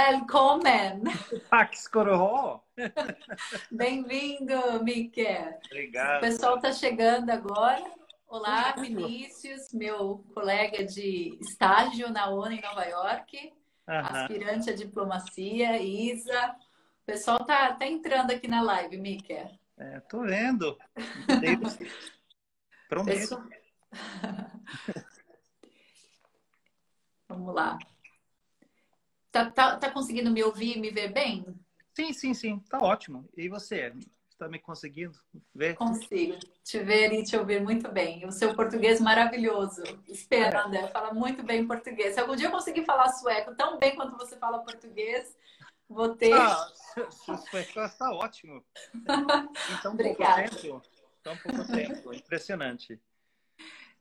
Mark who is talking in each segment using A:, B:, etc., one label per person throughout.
A: Välkommen!
B: Tack ska du ha!
A: Bem-vindo, Miquel. O
B: Obrigado.
A: pessoal está chegando agora. Olá, Vinícius, meu colega de estágio na ONU em Nova York, aspirante à diplomacia, Isa. O pessoal tá entrando aqui na live, Miquel.
B: Tô vendo. Deus promete.
A: Pessoal... Vamos lá. Tá conseguindo me ouvir e me ver bem?
B: Sim. Tá ótimo. E você? Está me conseguindo ver?
A: Consigo te ver e te ouvir muito bem. O seu português maravilhoso. Espera, André, fala muito bem português. Se algum dia eu conseguir falar sueco tão bem quanto você fala português, vou ter...
B: Seu sueco está ótimo. Em tão pouco
A: Obrigada.
B: tempo. Tão pouco tempo. Impressionante.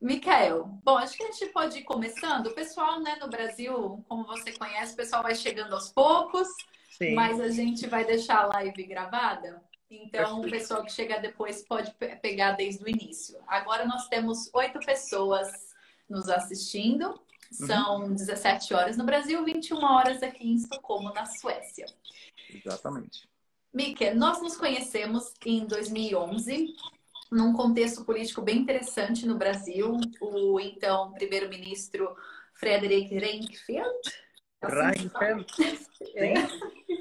A: Micael, bom, acho que a gente pode ir começando. O pessoal, né, no Brasil, como você conhece, o pessoal vai chegando aos poucos,
B: Sim.
A: mas a gente vai deixar a live gravada. Então, o pessoal que chegar depois pode pegar desde o início. Agora nós temos 8 pessoas nos assistindo. São 17 horas no Brasil, 21 horas aqui em Estocolmo, na Suécia.
B: Exatamente.
A: Mika, nós nos conhecemos em 2011, num contexto político bem interessante no Brasil. O então primeiro-ministro Fredrik Reinfeldt.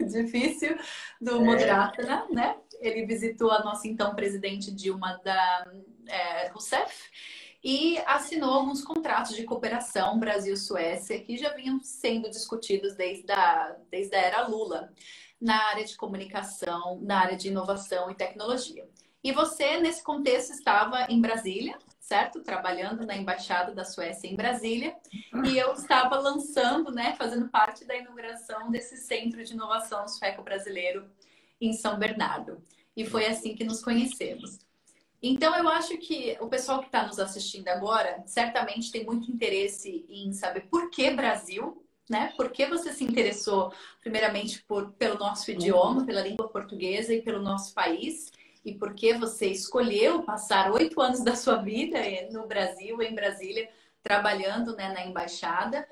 A: Difícil, do Moderaterna, né? Ele visitou a nossa então presidente Dilma Rousseff e assinou alguns contratos de cooperação Brasil-Suécia que já vinham sendo discutidos desde a era Lula, na área de comunicação, na área de inovação e tecnologia. E você, nesse contexto, estava em Brasília, certo? Trabalhando na Embaixada da Suécia em Brasília. E eu estava lançando, né, fazendo parte da inauguração desse Centro de Inovação Sueco-Brasileiro em São Bernardo. E foi assim que nos conhecemos. Então, eu acho que o pessoal que está nos assistindo agora, certamente tem muito interesse em saber por que Brasil, né? Por que você se interessou, primeiramente, pelo nosso idioma, pela língua portuguesa e pelo nosso país, e por que você escolheu passar 8 anos da sua vida no Brasil, em Brasília, trabalhando, né, na embaixada.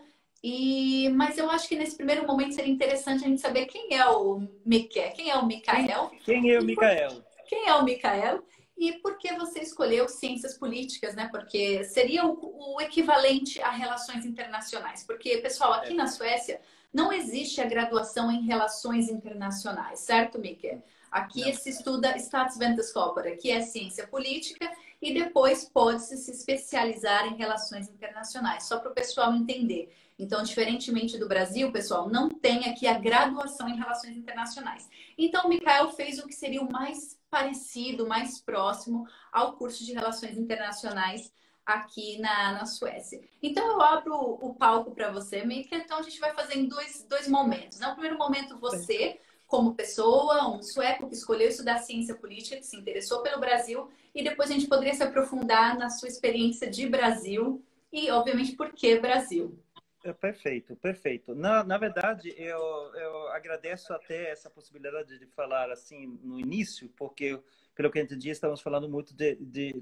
A: Mas eu acho que nesse primeiro momento seria interessante a gente saber quem é o Miquel, quem é o Micael.
B: Quem é o Micael?
A: Quem é o Micael? E por que você escolheu ciências políticas, né? Porque seria o equivalente a relações internacionais. Porque, pessoal, aqui na Suécia não existe a graduação em relações internacionais, certo, Miquel? Aqui se estuda Statsvetenskaper, que é ciência política, e depois pode-se se especializar em relações internacionais, só para o pessoal entender. Então, diferentemente do Brasil, pessoal, não tem aqui a graduação em relações internacionais. Então, o Micael fez o que seria o mais parecido, mais próximo ao curso de relações internacionais aqui na Suécia. Então, eu abro o palco para você, Micael. Então, a gente vai fazer em dois momentos. No primeiro momento, você, como pessoa, um sueco que escolheu estudar ciência política, que se interessou pelo Brasil, e depois a gente poderia se aprofundar na sua experiência de Brasil e, obviamente, por que Brasil.
B: Perfeito. Na verdade, eu agradeço até essa possibilidade de falar assim no início, porque, pelo que eu entendi, estamos falando muito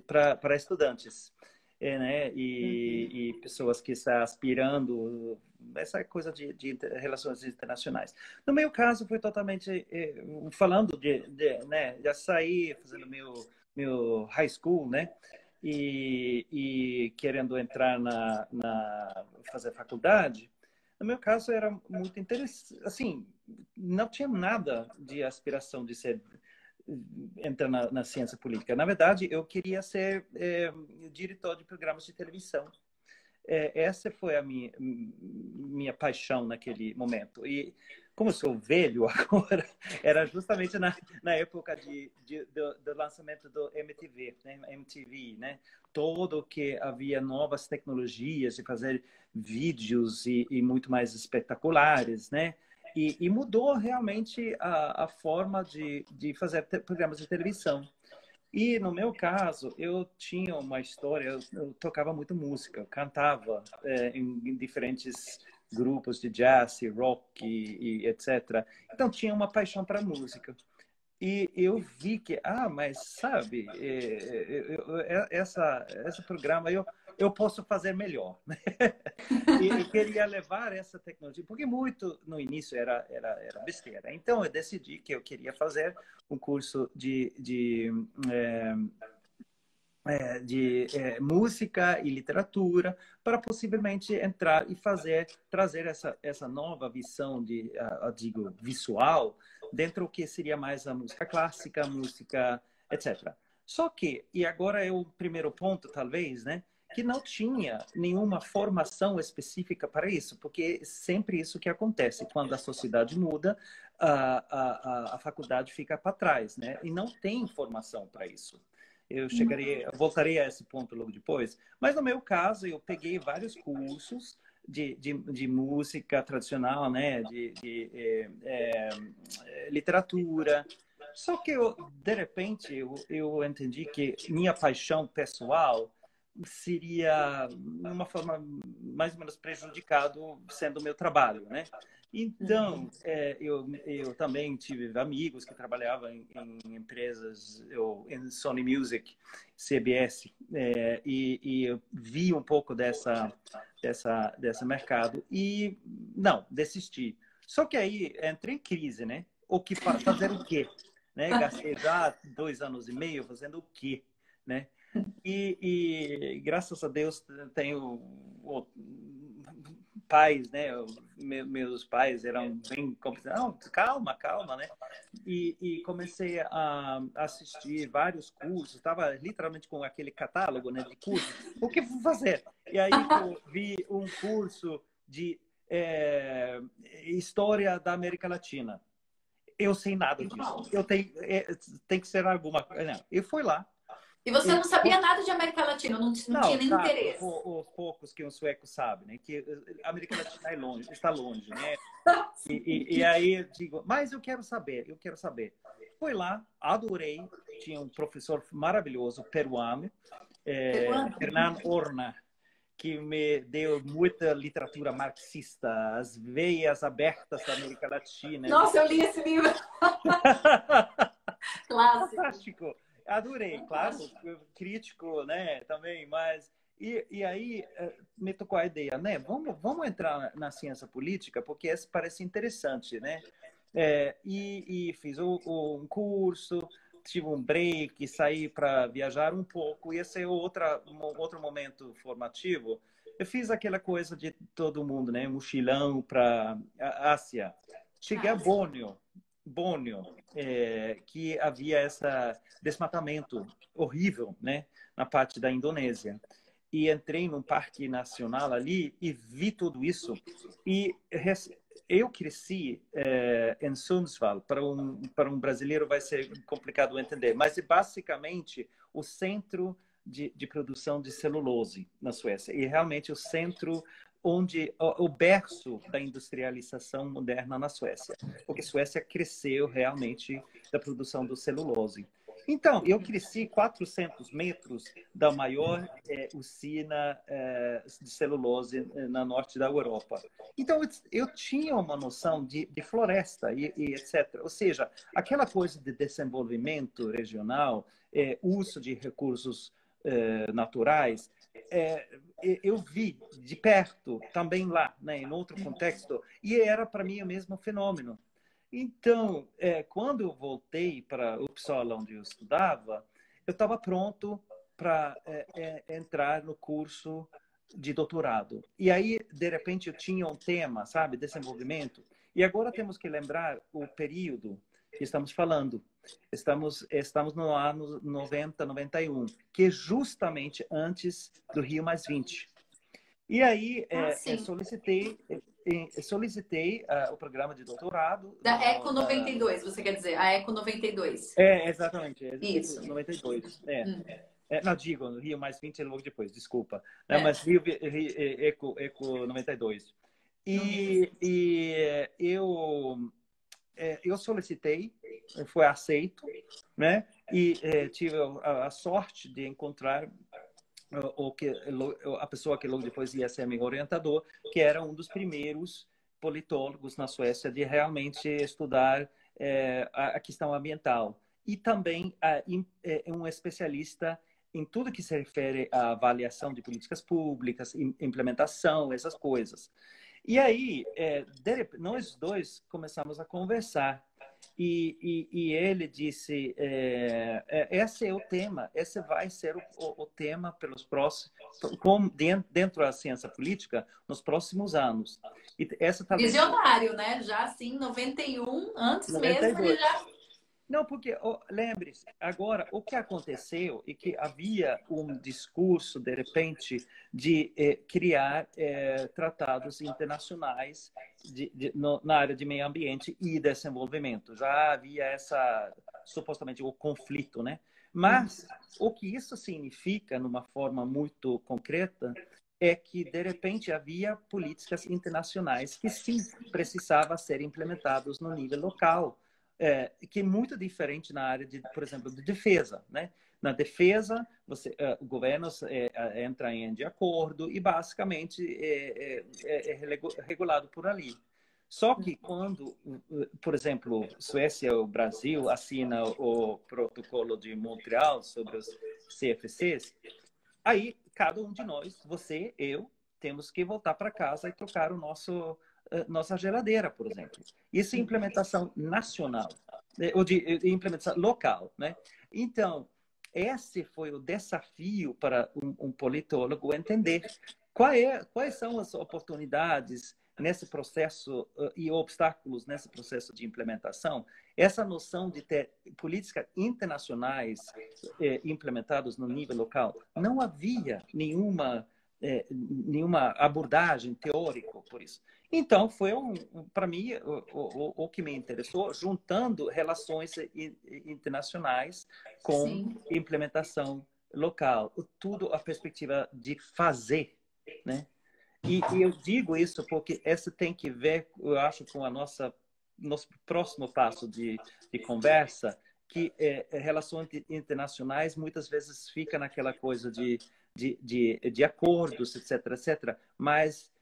B: para estudantes, né? E pessoas que estão aspirando essa coisa de relações internacionais. No meu caso, foi totalmente falando né? Já saí fazendo meu high school, né? E querendo entrar fazer faculdade. No meu caso era muito interessante, assim, não tinha nada de aspiração de entrar na ciência política. Na verdade, eu queria ser diretor de programas de televisão. Essa foi a minha paixão naquele momento. E como eu sou velho agora, era justamente na época do lançamento do MTV, né? MTV, né? Todo que havia novas tecnologias de fazer vídeos e muito mais espetaculares, né? E mudou realmente a forma de fazer programas de televisão. E no meu caso, eu tinha uma história, eu tocava muito música, eu cantava em diferentes grupos de jazz, rock e etc. Então tinha uma paixão para música. E eu vi que, mas sabe, esse programa eu posso fazer melhor, né? E eu queria levar essa tecnologia, porque muito no início era besteira. Então eu decidi que eu queria fazer um curso de música e literatura para possivelmente entrar e trazer essa nova visão digo, visual dentro do que seria mais a música clássica, a música, etc. Só que, e agora é o primeiro ponto, talvez, né? Que não tinha nenhuma formação específica para isso, porque é sempre isso que acontece. Quando a sociedade muda, a faculdade fica para trás, né? E não tem formação para isso. Eu voltarei a esse ponto logo depois. Mas no meu caso, eu peguei vários cursos de música tradicional, né? Literatura. Só que de repente, eu entendi que minha paixão pessoal seria, de uma forma mais ou menos prejudicado sendo o meu trabalho, né? Então, eu também tive amigos que trabalhavam em empresas, em Sony Music, CBS, e eu vi um pouco desse mercado e, não, desisti. Só que aí entrei em crise, né? Fazer o quê? Né? Gastei já 2 anos e meio fazendo o quê? Né? E graças a Deus tenho pais, né? Meus pais eram bem complicados. Não, calma, calma, né? E comecei a assistir vários cursos. Estava literalmente com aquele catálogo, né, de cursos. O que vou fazer? E aí eu vi um curso de História da América Latina. Eu sei nada disso. Tem que ser alguma coisa. Não, eu fui lá.
A: E você não sabia nada de América Latina, não tinha
B: Não,
A: nem
B: sabe,
A: interesse.
B: os poucos que um sueco sabe, né? Que a América Latina está longe, né? E aí eu digo, mas eu quero saber. Fui lá, adorei. Tinha um professor maravilhoso, peruano, Hernán Horna, que me deu muita literatura marxista, as veias abertas da América Latina.
A: Nossa, eu li esse livro. Clássico.
B: Fantástico. Adorei, claro, crítico, né, também, mas e aí me tocou a ideia, né, vamos entrar na ciência política, porque essa parece interessante, né, e fiz um curso, tive um break, saí para viajar um pouco, e esse é outro momento formativo. Eu fiz aquela coisa de todo mundo, né, mochilão para a Ásia. Cheguei a Borneo, que havia esse desmatamento horrível, né, na parte da Indonésia. E entrei num parque nacional ali e vi tudo isso. E eu cresci em Sundsvall. Para um brasileiro vai ser complicado entender, mas é basicamente o centro de produção de celulose na Suécia. E realmente o centro onde o berço da industrialização moderna na Suécia, porque a Suécia cresceu realmente da produção do celulose. Então, eu cresci 400 metros da maior usina de celulose na norte da Europa. Então, eu tinha uma noção de floresta e etc. Ou seja, aquela coisa de desenvolvimento regional, uso de recursos naturais, eu vi de perto também lá, né, em outro contexto, e era para mim o mesmo fenômeno. Então, quando eu voltei para Uppsala, onde eu estudava, eu estava pronto para entrar no curso de doutorado. E aí, de repente, eu tinha um tema, sabe, desenvolvimento. E agora temos que lembrar o período que estamos falando. Estamos no ano 90, 91, que é justamente antes do Rio+20. E aí solicitei o programa de doutorado.
A: Da Eco 92, você quer dizer? A Eco 92.
B: Exatamente.
A: Isso.
B: 92. Não, digo, no Rio+20 é logo depois, desculpa. Mas Eco 92. E eu solicitei, foi aceito, né? E tive a sorte de encontrar a pessoa que logo depois ia ser meu orientador, que era um dos primeiros politólogos na Suécia de realmente estudar a questão ambiental. E também é um especialista em tudo que se refere à avaliação de políticas públicas, implementação, essas coisas. E aí, nós dois começamos a conversar. E ele disse, esse é o tema, esse vai ser o tema pelos próximos, dentro da ciência política, nos próximos anos. E essa talvez...
A: Visionário, né? Já assim, 91, antes
B: 92.
A: mesmo, ele já...
B: Não, porque, lembre-se, agora, o que aconteceu é que havia um discurso, de repente, de criar tratados internacionais na área de meio ambiente e desenvolvimento. Já havia supostamente, o conflito, né? Mas o que isso significa, numa forma muito concreta, é que, de repente, havia políticas internacionais que, sim, precisavam ser implementadas no nível local. Que é muito diferente na área de, por exemplo, de defesa, né? Na defesa, o governo entra de acordo e basicamente é regulado por ali. Só que quando, por exemplo, Suécia ou Brasil assina o protocolo de Montreal sobre os CFCs, aí cada um de nós, você, eu, temos que voltar para casa e trocar nossa geladeira, por exemplo. Isso é implementação nacional, ou de implementação local, né? Então, esse foi o desafio para um politólogo entender quais são as oportunidades nesse processo e obstáculos nesse processo de implementação. Essa noção de ter políticas internacionais implementadas no nível local, não havia nenhuma abordagem teórica por isso. Então, foi, para mim, o que me interessou, juntando relações internacionais com
A: Sim.
B: implementação local. Tudo a perspectiva de fazer, né? E eu digo isso porque essa tem que ver, eu acho, com nosso próximo passo de conversa, que relações internacionais muitas vezes fica naquela coisa de acordos, etc., etc., mas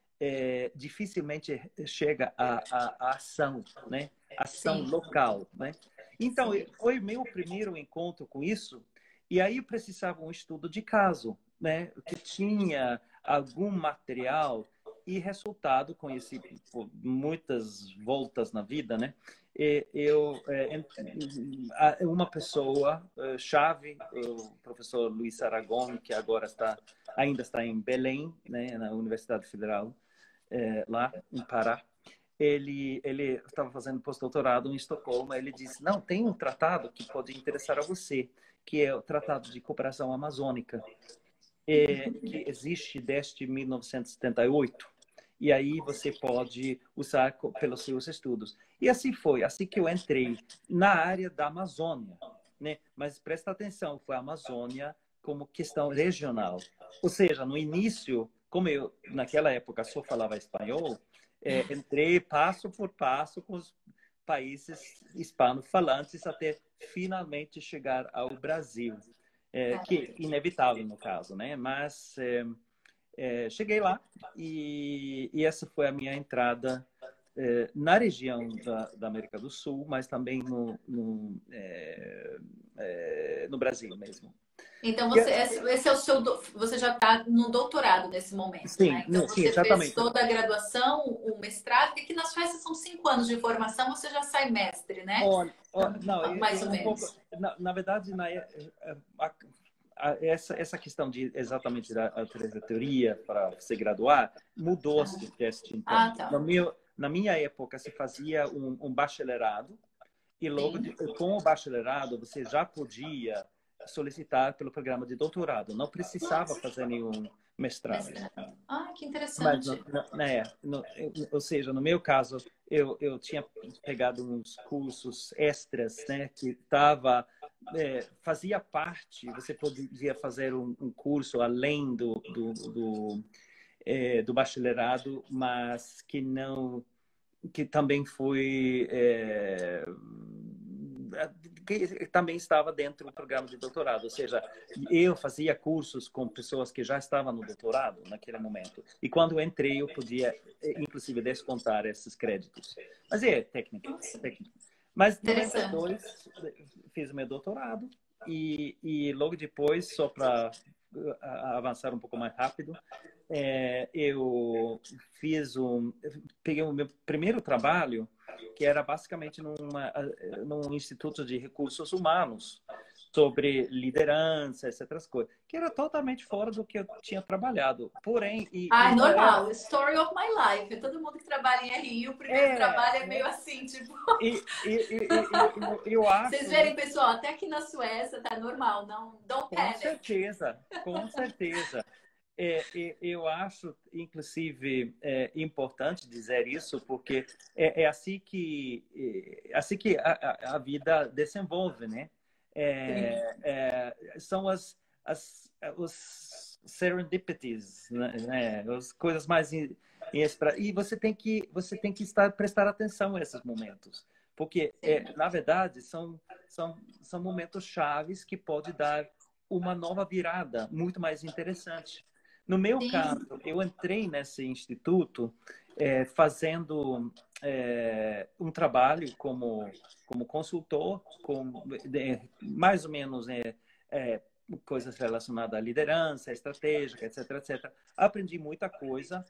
B: dificilmente chega à ação, né? Ação
A: Sim.
B: local, né? Então, foi meu primeiro encontro com isso, e aí eu precisava um estudo de caso, né? Que tinha algum material e resultado, conheci por muitas voltas na vida, né? Uma pessoa chave, o professor Luiz Aragão, que agora ainda está em Belém, né, na Universidade Federal, lá em Pará. Ele estava fazendo pós-doutorado em Estocolmo. Ele disse: não, tem um tratado que pode interessar a você, que é o Tratado de Cooperação Amazônica, que existe desde 1978. E aí você pode usar pelos seus estudos. E assim foi, assim que eu entrei na área da Amazônia, né? Mas presta atenção, foi a Amazônia como questão regional. Ou seja, no início, como eu naquela época só falava espanhol, entrei passo por passo com os países hispano-falantes até finalmente chegar ao Brasil. Que é inevitável no caso, né? Mas cheguei lá e essa foi a minha entrada na região da América do Sul, mas também no Brasil mesmo.
A: Então, esse é o seu... Você já está no doutorado nesse momento,
B: sim,
A: né? Então,
B: sim,
A: você fez
B: exatamente.
A: toda a graduação, o mestrado, porque aqui na Suécia são 5 anos de formação, você já sai mestre, né?
B: Não,
A: Mais ou menos.
B: Na verdade, essa questão de exatamente da trajetória para se graduar mudou-se deste então.
A: Tá.
B: Na minha época, se fazia um bacharelado e logo com o bacharelado você já podia solicitar pelo programa de doutorado. Não precisava fazer nenhum mestrado.
A: Que interessante.
B: Ou seja, no meu caso, eu tinha pegado uns cursos extras, né, que fazia parte, você podia fazer um curso além do bacharelado, mas que também foi que também estava dentro do programa de doutorado, ou seja, eu fazia cursos com pessoas que já estavam no doutorado naquele momento, e quando eu entrei eu podia inclusive descontar esses créditos, mas técnico. Mas em
A: Interessante.
B: 92 fiz o meu doutorado e logo depois, só para avançar um pouco mais rápido, eu peguei o meu primeiro trabalho, que era basicamente num instituto de recursos humanos, sobre liderança, essas coisas, que era totalmente fora do que eu tinha trabalhado. Porém,
A: Ah, é
B: e não era.
A: normal. Story of my life. Todo mundo que trabalha em RI, o primeiro trabalho é
B: É,
A: meio
B: né?
A: assim, tipo.
B: Eu
A: Vocês
B: acho
A: verem, pessoal, até aqui na Suécia tá normal. Não, don't
B: com
A: panic.
B: certeza, com certeza. Eu acho, inclusive, importante dizer isso, porque é assim que a vida desenvolve, né?
A: Sim,
B: São os serendipities, né? As coisas mais inesperadas. E você tem que prestar atenção a esses momentos, porque,
A: sim,
B: na verdade, são momentos chaves que pode dar uma nova virada muito mais interessante. No meu
A: sim.
B: caso, eu entrei nesse instituto fazendo um trabalho como consultor, mais ou menos é, coisas relacionadas à liderança, estratégica, etc, etc. Aprendi muita coisa,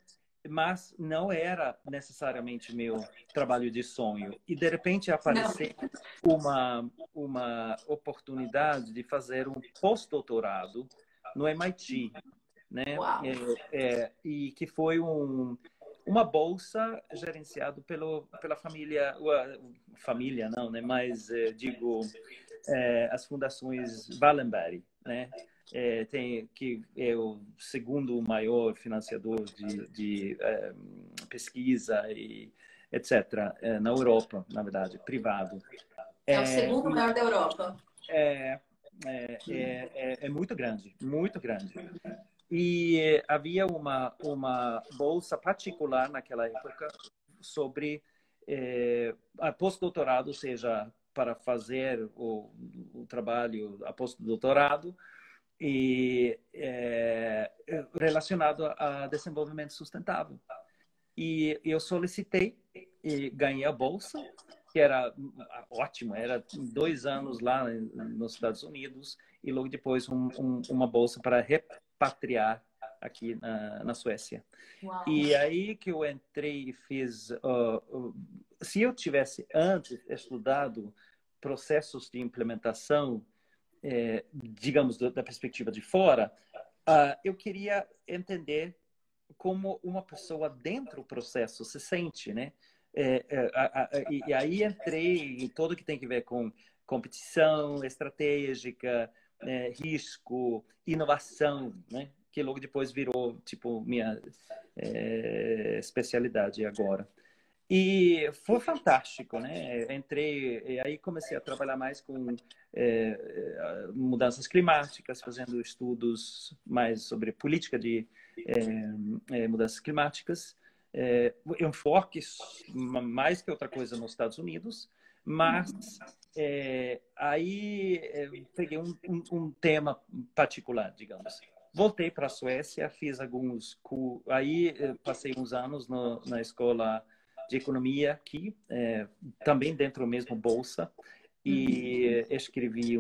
B: mas não era necessariamente meu trabalho de sonho. E, de repente,
A: Não.
B: apareceu uma oportunidade de fazer um pós-doutorado no MIT, né?
A: Uau.
B: E que foi uma bolsa gerenciado pela família, família não, né? Mas digo as fundações Wallenberg, né? Que é o segundo maior financiador de pesquisa e etc. Na Europa, na verdade, privado.
A: É o
B: É,
A: segundo
B: e
A: maior da Europa.
B: é, é muito grande, muito grande. E havia uma bolsa particular naquela época sobre a pós-doutorado, ou seja, para fazer o trabalho a pós-doutorado e relacionado a desenvolvimento sustentável. E eu solicitei e ganhei a bolsa, que era ótimo, era 2 anos lá nos Estados Unidos e logo depois uma bolsa para repatriar aqui na Suécia.
A: Uau.
B: E aí que eu entrei e fiz. Se eu tivesse antes estudado processos de implementação, digamos, da perspectiva de fora, eu queria entender como uma pessoa dentro do processo se sente, né? E aí entrei em tudo que tem a ver com competição estratégica, risco, inovação, né? Que logo depois virou tipo minha especialidade agora. E foi fantástico, né? Entrei e aí comecei a trabalhar mais com mudanças climáticas, fazendo estudos mais sobre política de mudanças climáticas, enfoques mais que outra coisa nos Estados Unidos, mas aí peguei um tema particular, digamos. Voltei para a Suécia, fiz alguns aí passei uns anos na escola de economia aqui, também dentro do mesmo bolsa, e escrevi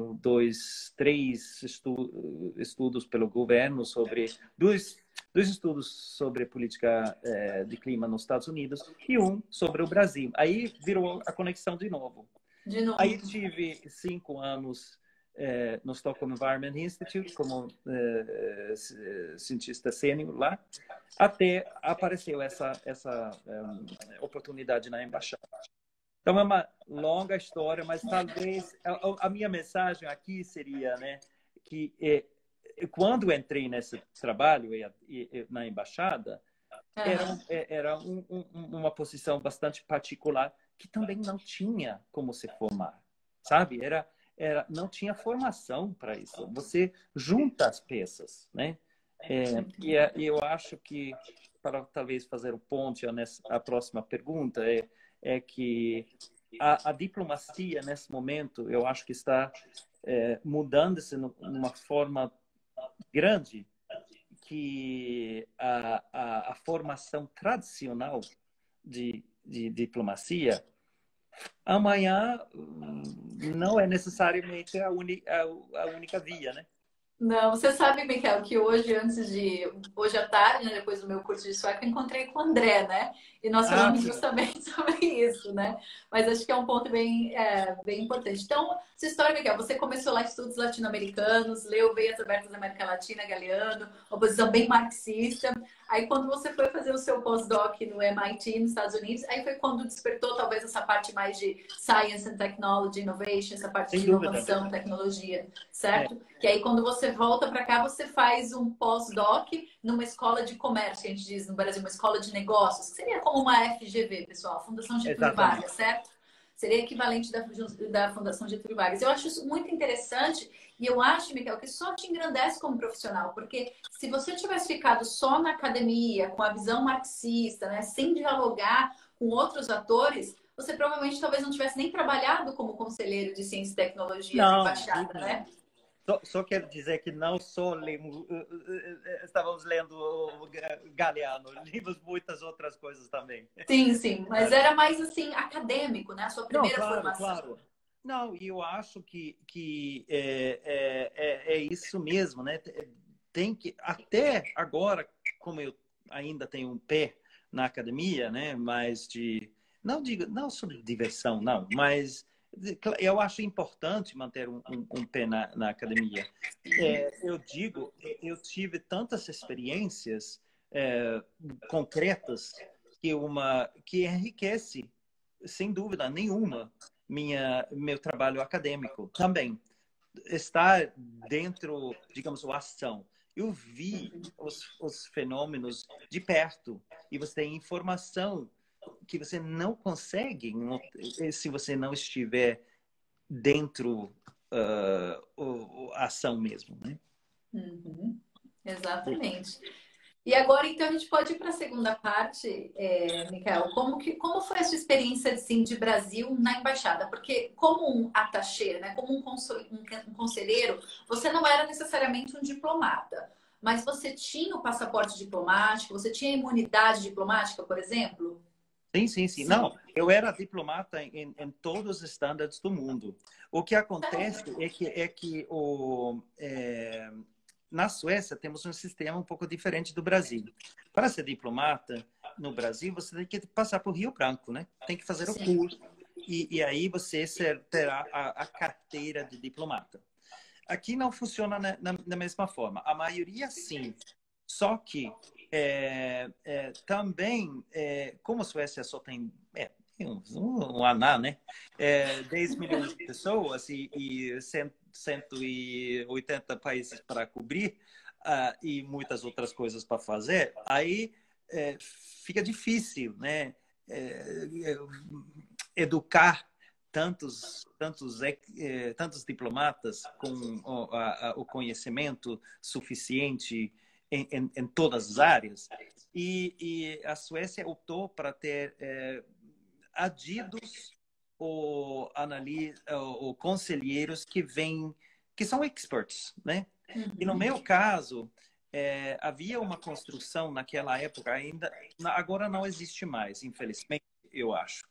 B: três estudos pelo governo sobre dois estudos sobre política de clima nos Estados Unidos e um sobre o Brasil. Aí virou a conexão de novo.
A: De novo.
B: Aí tive 5 anos no Stockholm Environment Institute como cientista sênior lá, até apareceu essa oportunidade na embaixada. Então é uma longa história, mas talvez a minha mensagem aqui seria, né, que quando entrei nesse trabalho na embaixada,
A: Aham.
B: era uma posição bastante particular que também não tinha como se formar, sabe? Não tinha formação para isso. Você junta as peças, né? E eu acho que, para talvez fazer o ponte a próxima pergunta, é que a diplomacia, nesse momento, eu acho que está mudando-se numa forma grande que a formação tradicional de diplomacia amanhã não é necessariamente a única via, né?
A: Não, você sabe, Michael, que hoje à tarde, né, depois do meu curso de sueco, eu encontrei com o André, né? E nós
B: Ah,
A: falamos
B: sim.
A: justamente sobre isso, né? Mas acho que é um ponto bem importante. Então, essa história, Michael, você começou lá estudos latino-americanos, leu Veias Abertas da América Latina, Galeano, uma posição bem marxista. Aí, quando você foi fazer o seu pós-doc no MIT, nos Estados Unidos, aí foi quando despertou talvez essa parte mais de Science and Technology, Innovation, essa parte
B: Sem
A: de
B: dúvida.
A: inovação, tecnologia,
B: É,
A: certo? Que aí, quando você volta para cá, você faz um pós-doc numa escola de comércio, que a gente diz no Brasil, uma escola de negócios, que seria como uma FGV, pessoal, Fundação Getúlio
B: exatamente.
A: Vargas, certo? Seria equivalente da Fundação Getúlio Vargas. Eu acho isso muito interessante e eu acho, Miguel, que só te engrandece como profissional, porque se você tivesse ficado só na academia, com a visão marxista, né, sem dialogar com outros atores, você provavelmente talvez não tivesse nem trabalhado como conselheiro de ciência e tecnologia na
B: Não,
A: embaixada, né?
B: só quero dizer que não só lemos, estávamos lendo o Galeano, lemos muitas outras coisas também.
A: Sim, sim, mas era mais assim acadêmico, né? A sua
B: Não,
A: primeira
B: claro,
A: formação.
B: claro. Não, e eu acho que é isso mesmo, né? Tem que, até agora, como eu ainda tenho um pé na academia, né? Mas não sobre diversão, não, mas eu acho importante manter um pé na academia. Eu digo, eu tive tantas experiências concretas que enriquece, sem dúvida nenhuma, meu trabalho acadêmico também. Estar dentro, digamos, a ação. Eu vi os fenômenos de perto e você tem informação que você não consegue se você não estiver dentro a ação mesmo, né?
A: Uhum, exatamente. E agora, então, a gente pode ir para a segunda parte, Michael. Como foi a sua experiência assim, de Brasil na embaixada? Porque como um attaché, né, como um conselheiro, você não era necessariamente um diplomata, mas você tinha o passaporte diplomático, você tinha imunidade diplomática, por exemplo?
B: Sim, sim, sim.
A: Sim.
B: Não, eu era diplomata em todos os estándares do mundo. O que acontece é que na Suécia temos um sistema um pouco diferente do Brasil. Para ser diplomata no Brasil, você tem que passar por Rio Branco, né? Tem que fazer o
A: Sim.
B: curso. E aí você terá a carteira de diplomata. Aqui não funciona na mesma forma. A maioria, sim. Só que também, como a Suécia só tem um ANA, né? 10 milhões de pessoas e 180 países para cobrir, e muitas outras coisas para fazer, aí fica difícil, né? Educar tantos diplomatas com o conhecimento suficiente em todas as áreas. E a Suécia optou para ter adidos ou conselheiros que são experts, né? E no
A: Uhum.
B: meu caso, havia uma construção naquela época ainda, agora não existe mais, infelizmente, eu acho,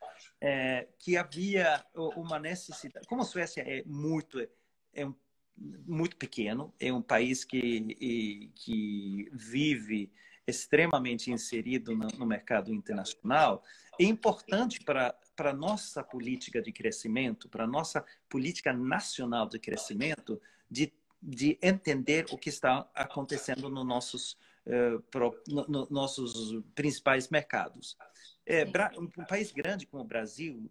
B: que havia uma necessidade. Como a Suécia muito pequeno, é um país que vive extremamente inserido no mercado internacional, é importante para a nossa política de crescimento, para a nossa política nacional de crescimento, de entender o que está acontecendo nos nossos principais mercados.
A: Sim.
B: Um país grande como o Brasil,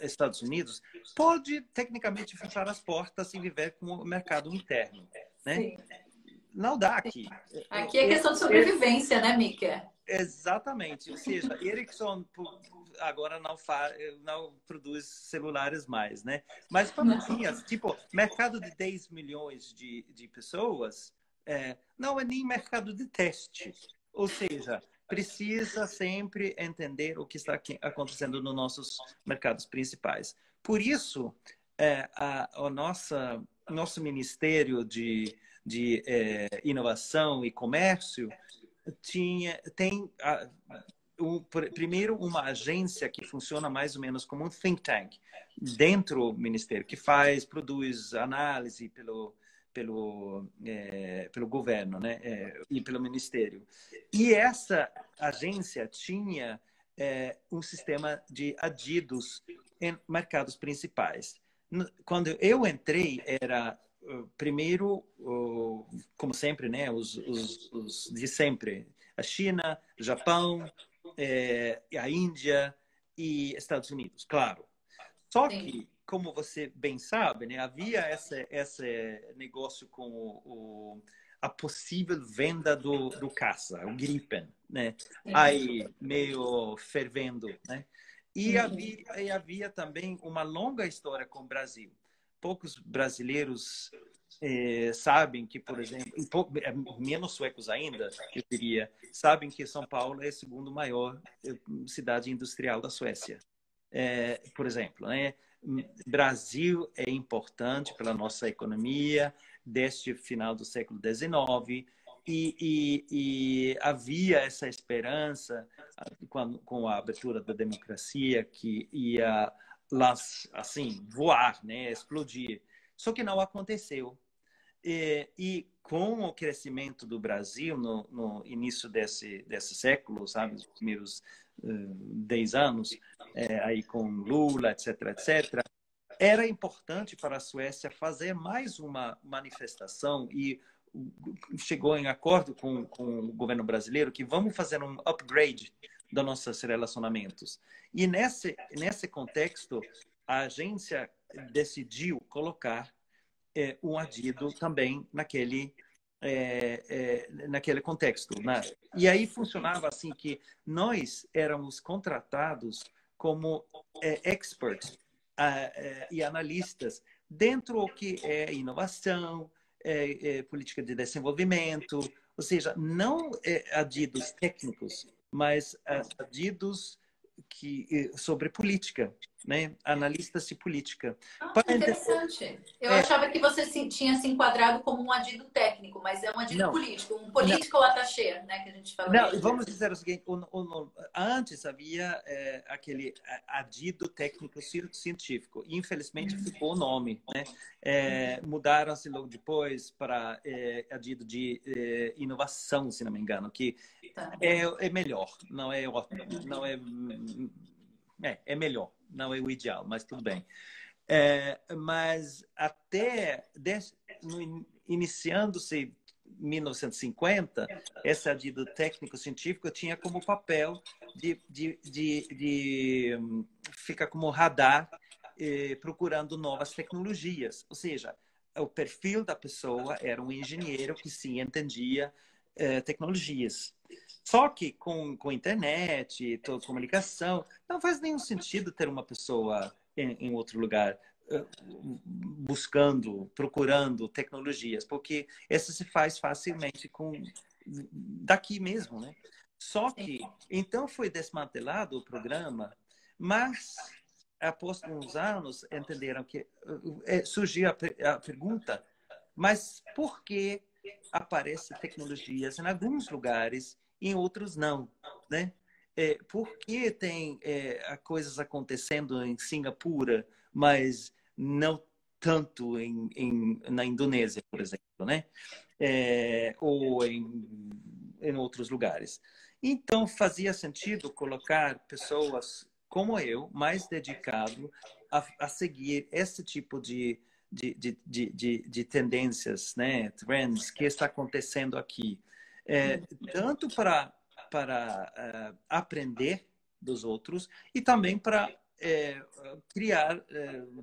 B: Estados Unidos, pode tecnicamente fechar as portas e viver com o mercado interno, né?
A: Sim.
B: Não dá aqui.
A: Aqui é questão de sobrevivência, né, Mika?
B: Exatamente. Ou seja, Ericsson agora não produz celulares mais, né? Mas quando tinha, tipo, mercado de 10 milhões de pessoas, não é nem mercado de teste. Ou seja, precisa sempre entender o que está acontecendo nos nossos mercados principais. Por isso, o nosso Ministério de Inovação e Comércio tem primeiro, uma agência que funciona mais ou menos como um think tank dentro do Ministério, que produz análise pelo governo, né? E pelo Ministério. E essa agência tinha um sistema de adidos em mercados principais. Quando eu entrei, era primeiro, como sempre, né? Os de sempre. A China, o Japão, a Índia e Estados Unidos, claro. Só que, como você bem sabe, né, havia esse negócio com a possível venda do caça, o Gripen, né? Aí, meio fervendo, né? E havia também uma longa história com o Brasil. Poucos brasileiros sabem que, por exemplo, menos suecos ainda, eu diria, sabem que São Paulo é a segunda maior cidade industrial da Suécia. Por exemplo, né? Brasil é importante para a nossa economia desde o final do século XIX e havia essa esperança com a abertura da democracia que ia assim voar, né? Explodir. Só que não aconteceu. E com o crescimento do Brasil no início desse século, sabe, os primeiros 10 anos, aí com Lula, etc., etc., era importante para a Suécia fazer mais uma manifestação e chegou em acordo com o governo brasileiro que vamos fazer um upgrade dos nossos relacionamentos. E nesse contexto, a agência decidiu colocar um adido também naquele contexto, né? E aí funcionava assim que nós éramos contratados como experts e analistas dentro do que é inovação, política de desenvolvimento, ou seja, não adidos técnicos, mas adidos sobre política, né? Analistas de política.
A: Interessante. Eu achava que você tinha se enquadrado como um adido técnico, mas é um adido político, um political attaché, né, que a gente fala.
B: Não, vamos dizer o seguinte, antes havia aquele adido técnico científico, infelizmente ficou o nome, né? Mudaram-se logo depois para adido de inovação, se não me engano, que é melhor, não é melhor, não é o ideal, mas tudo bem. Mas até iniciando-se 1950, esse adido técnico-científico tinha como papel de ficar como radar procurando novas tecnologias. Ou seja, o perfil da pessoa era um engenheiro que sim entendia tecnologias. Só que com internet, toda comunicação, não faz nenhum sentido ter uma pessoa em outro lugar procurando tecnologias, porque isso se faz facilmente daqui mesmo, né? Só que, então foi desmantelado o programa, mas após uns anos entenderam que surgiu a pergunta, mas por que aparecem tecnologias em alguns lugares e em outros não, né? Por que tem coisas acontecendo em Singapura, mas não tanto na Indonésia, por exemplo, né? Ou em outros lugares. Então, fazia sentido colocar pessoas como eu, mais dedicado a seguir esse tipo de tendências, né? Trends que está acontecendo aqui. Tanto para aprender dos outros e também para criar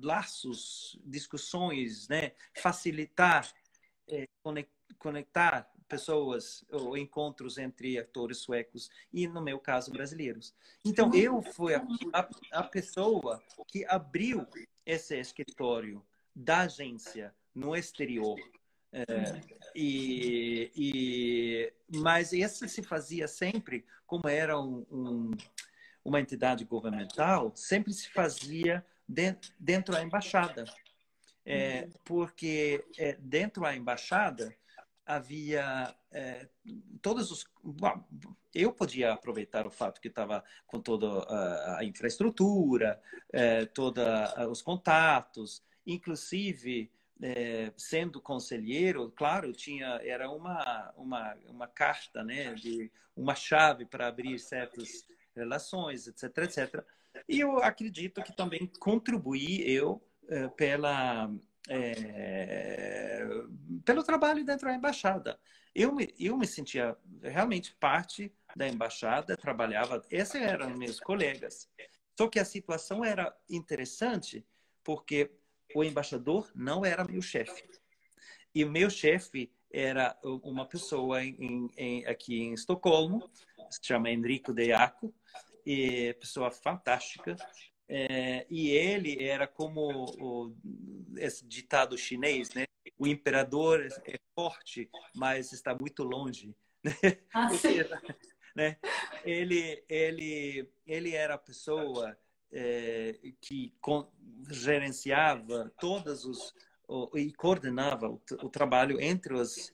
B: laços, discussões, né? Facilitar, conectar pessoas ou encontros entre atores suecos e, no meu caso, brasileiros. Então, eu fui a pessoa que abriu esse escritório da agência no exterior. Mas isso se fazia sempre, como era uma entidade governamental, sempre se fazia dentro da embaixada. Porque dentro da embaixada havia todos os... Bom, eu podia aproveitar o fato que estava com toda a infraestrutura, todos os contatos, inclusive sendo conselheiro, claro, era uma carta, né, de uma chave para abrir certas relações, etc, etc. E eu acredito que também contribuí é, pelo trabalho dentro da embaixada. Eu me sentia realmente parte da embaixada, trabalhava, esses eram meus colegas. Só que a situação era interessante porque o embaixador não era meu chefe. E o meu chefe era uma pessoa aqui em Estocolmo, se chama Enrico De Jaco, pessoa fantástica. E ele era como esse ditado chinês, né? O imperador é forte, mas está muito longe.
A: Ah,
B: Ou
A: sim.
B: seja, né? Ele era a pessoa que gerenciava e coordenava o trabalho entre os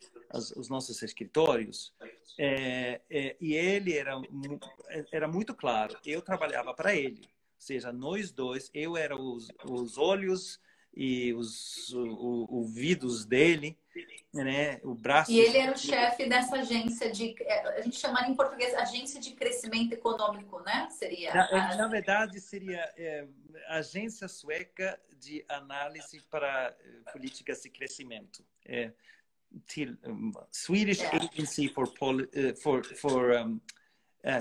B: nossos escritórios. E ele era muito claro. Eu trabalhava para ele. Ou seja, nós dois, eu era os olhos e os ouvidos dele, né? O
A: E
B: braço
A: ele era o chefe dessa agência a gente chama em português agência de crescimento econômico, né? Seria
B: Na verdade, seria Agência Sueca de Análise para Políticas de Crescimento. Swedish Agency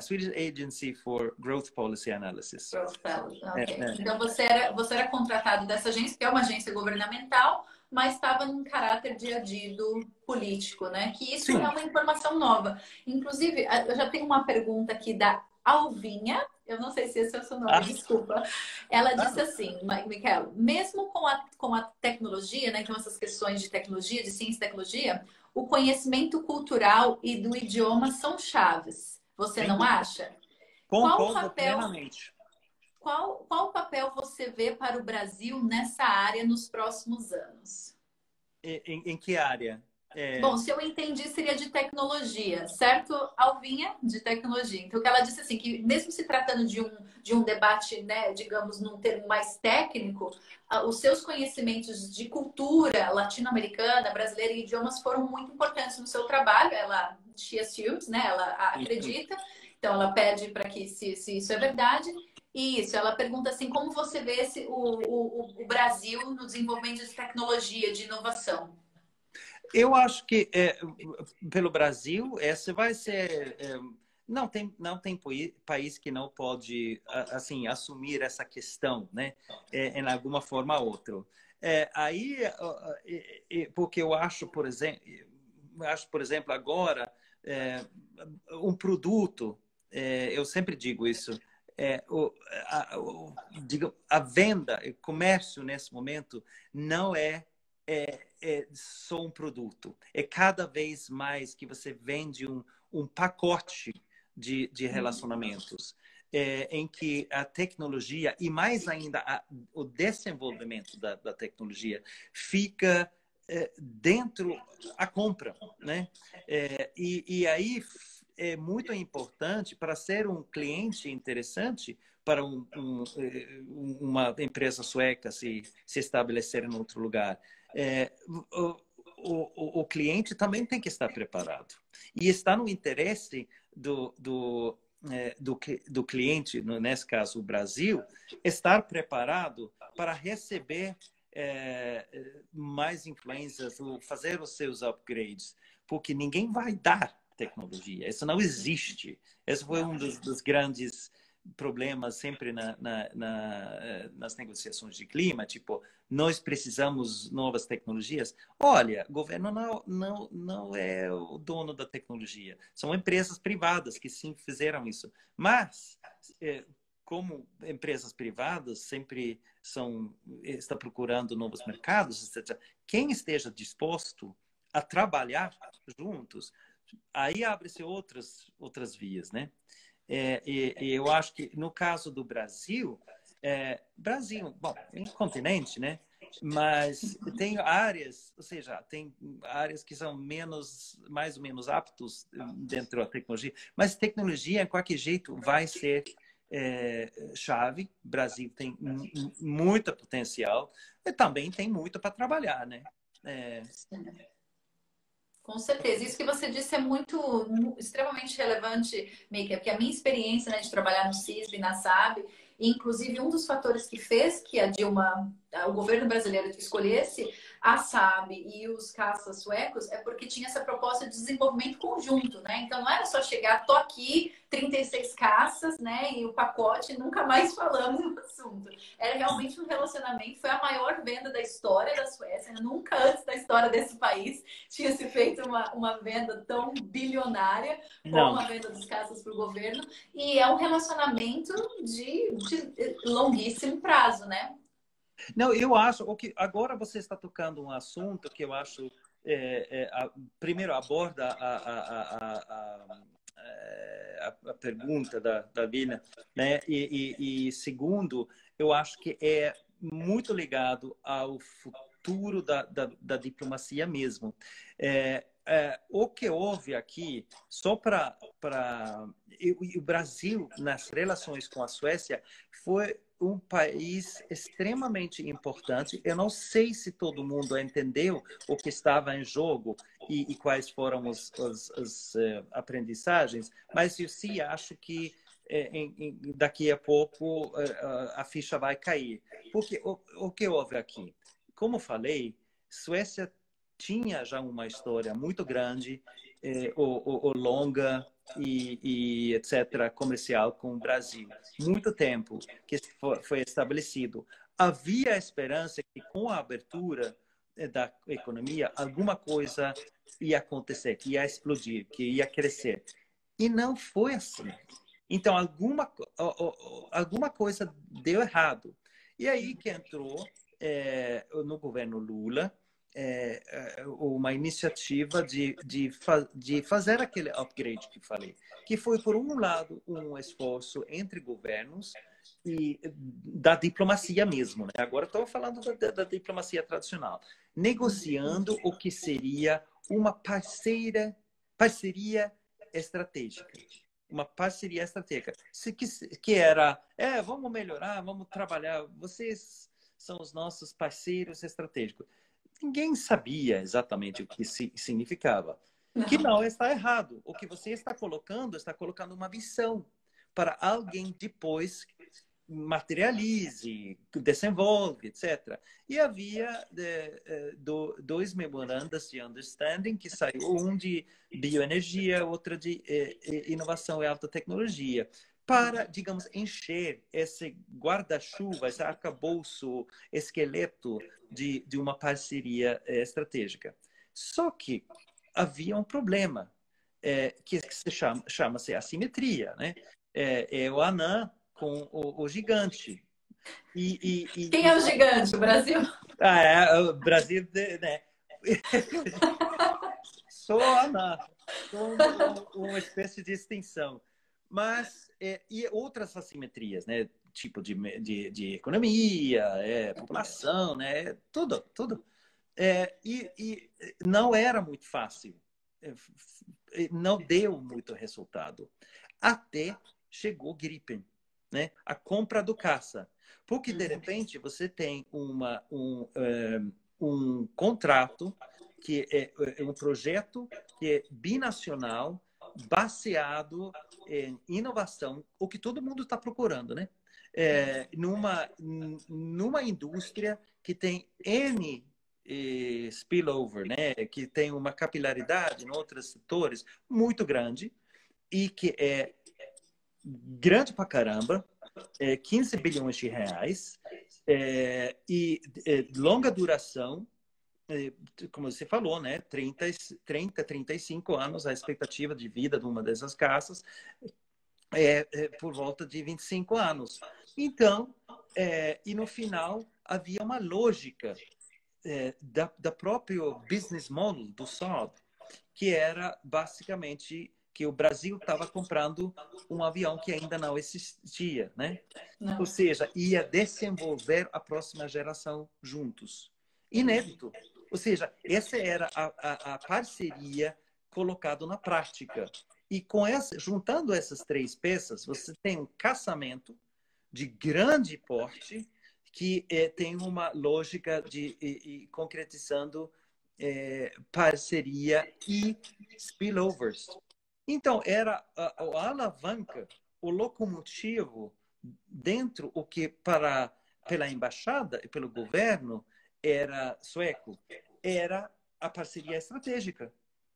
B: Swedish Agency for Growth Policy Analysis.
A: Okay. Então você era contratado dessa agência, que é uma agência governamental, mas estava num caráter de adido político, né? Que isso
B: Sim.
A: é uma informação nova. Inclusive, eu já tenho uma pergunta aqui da Alvinha, eu não sei se esse é o seu nome, desculpa. Ela disse assim, Michael, mesmo com a tecnologia, né, com essas questões de tecnologia, de ciência e tecnologia, o conhecimento cultural e do idioma são chaves. Você não acha?
B: Concordo plenamente.
A: Qual papel você vê para o Brasil nessa área nos próximos anos?
B: Em que área?
A: Bom, se eu entendi, seria de tecnologia, certo, Alvinha? De tecnologia. Então, o que ela disse assim, que mesmo se tratando de um debate, né, digamos, num termo mais técnico, os seus conhecimentos de cultura latino-americana, brasileira e idiomas foram muito importantes no seu trabalho. She assumes, né? Ela acredita. Então, ela pede para que, se isso é verdade. E isso, ela pergunta assim, como você vê o Brasil no desenvolvimento de tecnologia, de inovação?
B: Eu acho que pelo Brasil, essa vai ser... não tem país que não pode assim assumir essa questão, né? Em alguma forma ou outra. Porque eu acho, por exemplo, agora um produto, eu sempre digo isso, a venda, o comércio nesse momento não é só um produto. É cada vez mais que você vende um pacote de relacionamentos, em que a tecnologia, e mais ainda o desenvolvimento da tecnologia, fica dentro a compra, né? E aí é muito importante para ser um cliente interessante para uma empresa sueca se estabelecer em outro lugar. O cliente também tem que estar preparado. E está no interesse do cliente, nesse caso o Brasil, estar preparado para receber mais influências, fazer os seus upgrades, porque ninguém vai dar tecnologia. Isso não existe. Esse foi um dos grandes problemas sempre nas negociações de clima, tipo, nós precisamos novas tecnologias. Olha, o governo não é o dono da tecnologia. São empresas privadas que sim fizeram isso. Mas, como empresas privadas sempre está procurando novos mercados, etc., quem esteja disposto a trabalhar juntos, aí abre-se outras vias, né? E eu acho que no caso do Brasil, bom, é um continente, né? Mas tem áreas, ou seja, tem áreas que são mais ou menos aptos dentro da tecnologia, mas tecnologia, de qualquer jeito, vai ser chave. O Brasil tem muito potencial e também tem muito para trabalhar, né?
A: Com certeza. Isso que você disse é extremamente relevante, Mika, porque a minha experiência, né, de trabalhar no CISB, na SAB, inclusive um dos fatores que fez que o governo brasileiro escolhesse a SAB e os caças suecos é porque tinha essa proposta de desenvolvimento conjunto, né? Então não era só chegar, tô aqui, 36 caças, né, e o pacote, nunca mais falamos no assunto. Era realmente um relacionamento, foi a maior venda da história da Suécia, nunca antes da história desse país tinha se feito uma venda tão bilionária como
B: Não.
A: a venda dos caças para o governo, e é um relacionamento de longuíssimo prazo, né?
B: Não, eu acho que agora você está tocando um assunto que eu acho primeiro aborda a pergunta da Vina, né? E segundo, eu acho que é muito ligado ao futuro da diplomacia mesmo. O que houve aqui, só para o Brasil, nas relações com a Suécia, foi um país extremamente importante. Eu não sei se todo mundo entendeu o que estava em jogo e quais foram as aprendizagens, mas eu sim acho que daqui a pouco a ficha vai cair. Porque o que houve aqui? Como falei, Suécia tinha já uma história muito grande, longa e etc., comercial com o Brasil. Muito tempo que foi estabelecido. Havia esperança que com a abertura da economia, alguma coisa ia acontecer, que ia explodir, que ia crescer. E não foi assim. Então, alguma coisa deu errado. E aí que entrou no governo Lula uma iniciativa de fazer aquele upgrade que falei, que foi, por um lado, um esforço entre governos e da diplomacia mesmo, né? Agora estou falando da diplomacia tradicional, negociando o que seria uma parceria estratégica. Uma parceria estratégica. Que era, vamos melhorar, vamos trabalhar, vocês são os nossos parceiros estratégicos. Ninguém sabia exatamente o que significava. Que não está errado. O que você está colocando uma visão para alguém depois materialize, desenvolve, etc. E havia dois memorandos de understanding que saiu, um de bioenergia, outro de inovação e alta tecnologia, para, digamos, encher esse guarda-chuva, esse arcabouço, esqueleto de uma parceria estratégica. Só que havia um problema, que chama-se assimetria, né? É o anã com o gigante.
A: Quem é o gigante? O Brasil?
B: O Brasil, né? Sou anã, sou uma espécie de extinção. Mas, e outras assimetrias, né? Tipo de economia, população, né? Tudo, tudo. E não era muito fácil. Não deu muito resultado. Até chegou Gripen, né? A compra do caça. Porque, de repente, você tem um contrato, que é um projeto que é binacional, baseado em inovação, o que todo mundo está procurando, né? Numa indústria que tem N spillover, né? Que tem uma capilaridade em outros setores muito grande e que é grande pra caramba, 15 bilhões de reais, e longa duração, como você falou, né? 35 anos a expectativa de vida de uma dessas caças, por volta de 25 anos. Então, e no final havia uma lógica da próprio business model do Saab, que era basicamente que o Brasil estava comprando um avião que ainda não existia, né?
A: Não.
B: Ou seja, ia desenvolver a próxima geração juntos. Inédito. Ou seja, essa era a parceria colocada na prática. E com juntando essas três peças, você tem um casamento de grande porte que tem uma lógica de concretizando parceria e spillovers. Então, era a alavanca, o locomotivo dentro o que pela embaixada e pelo governo era sueco, era a parceria estratégica,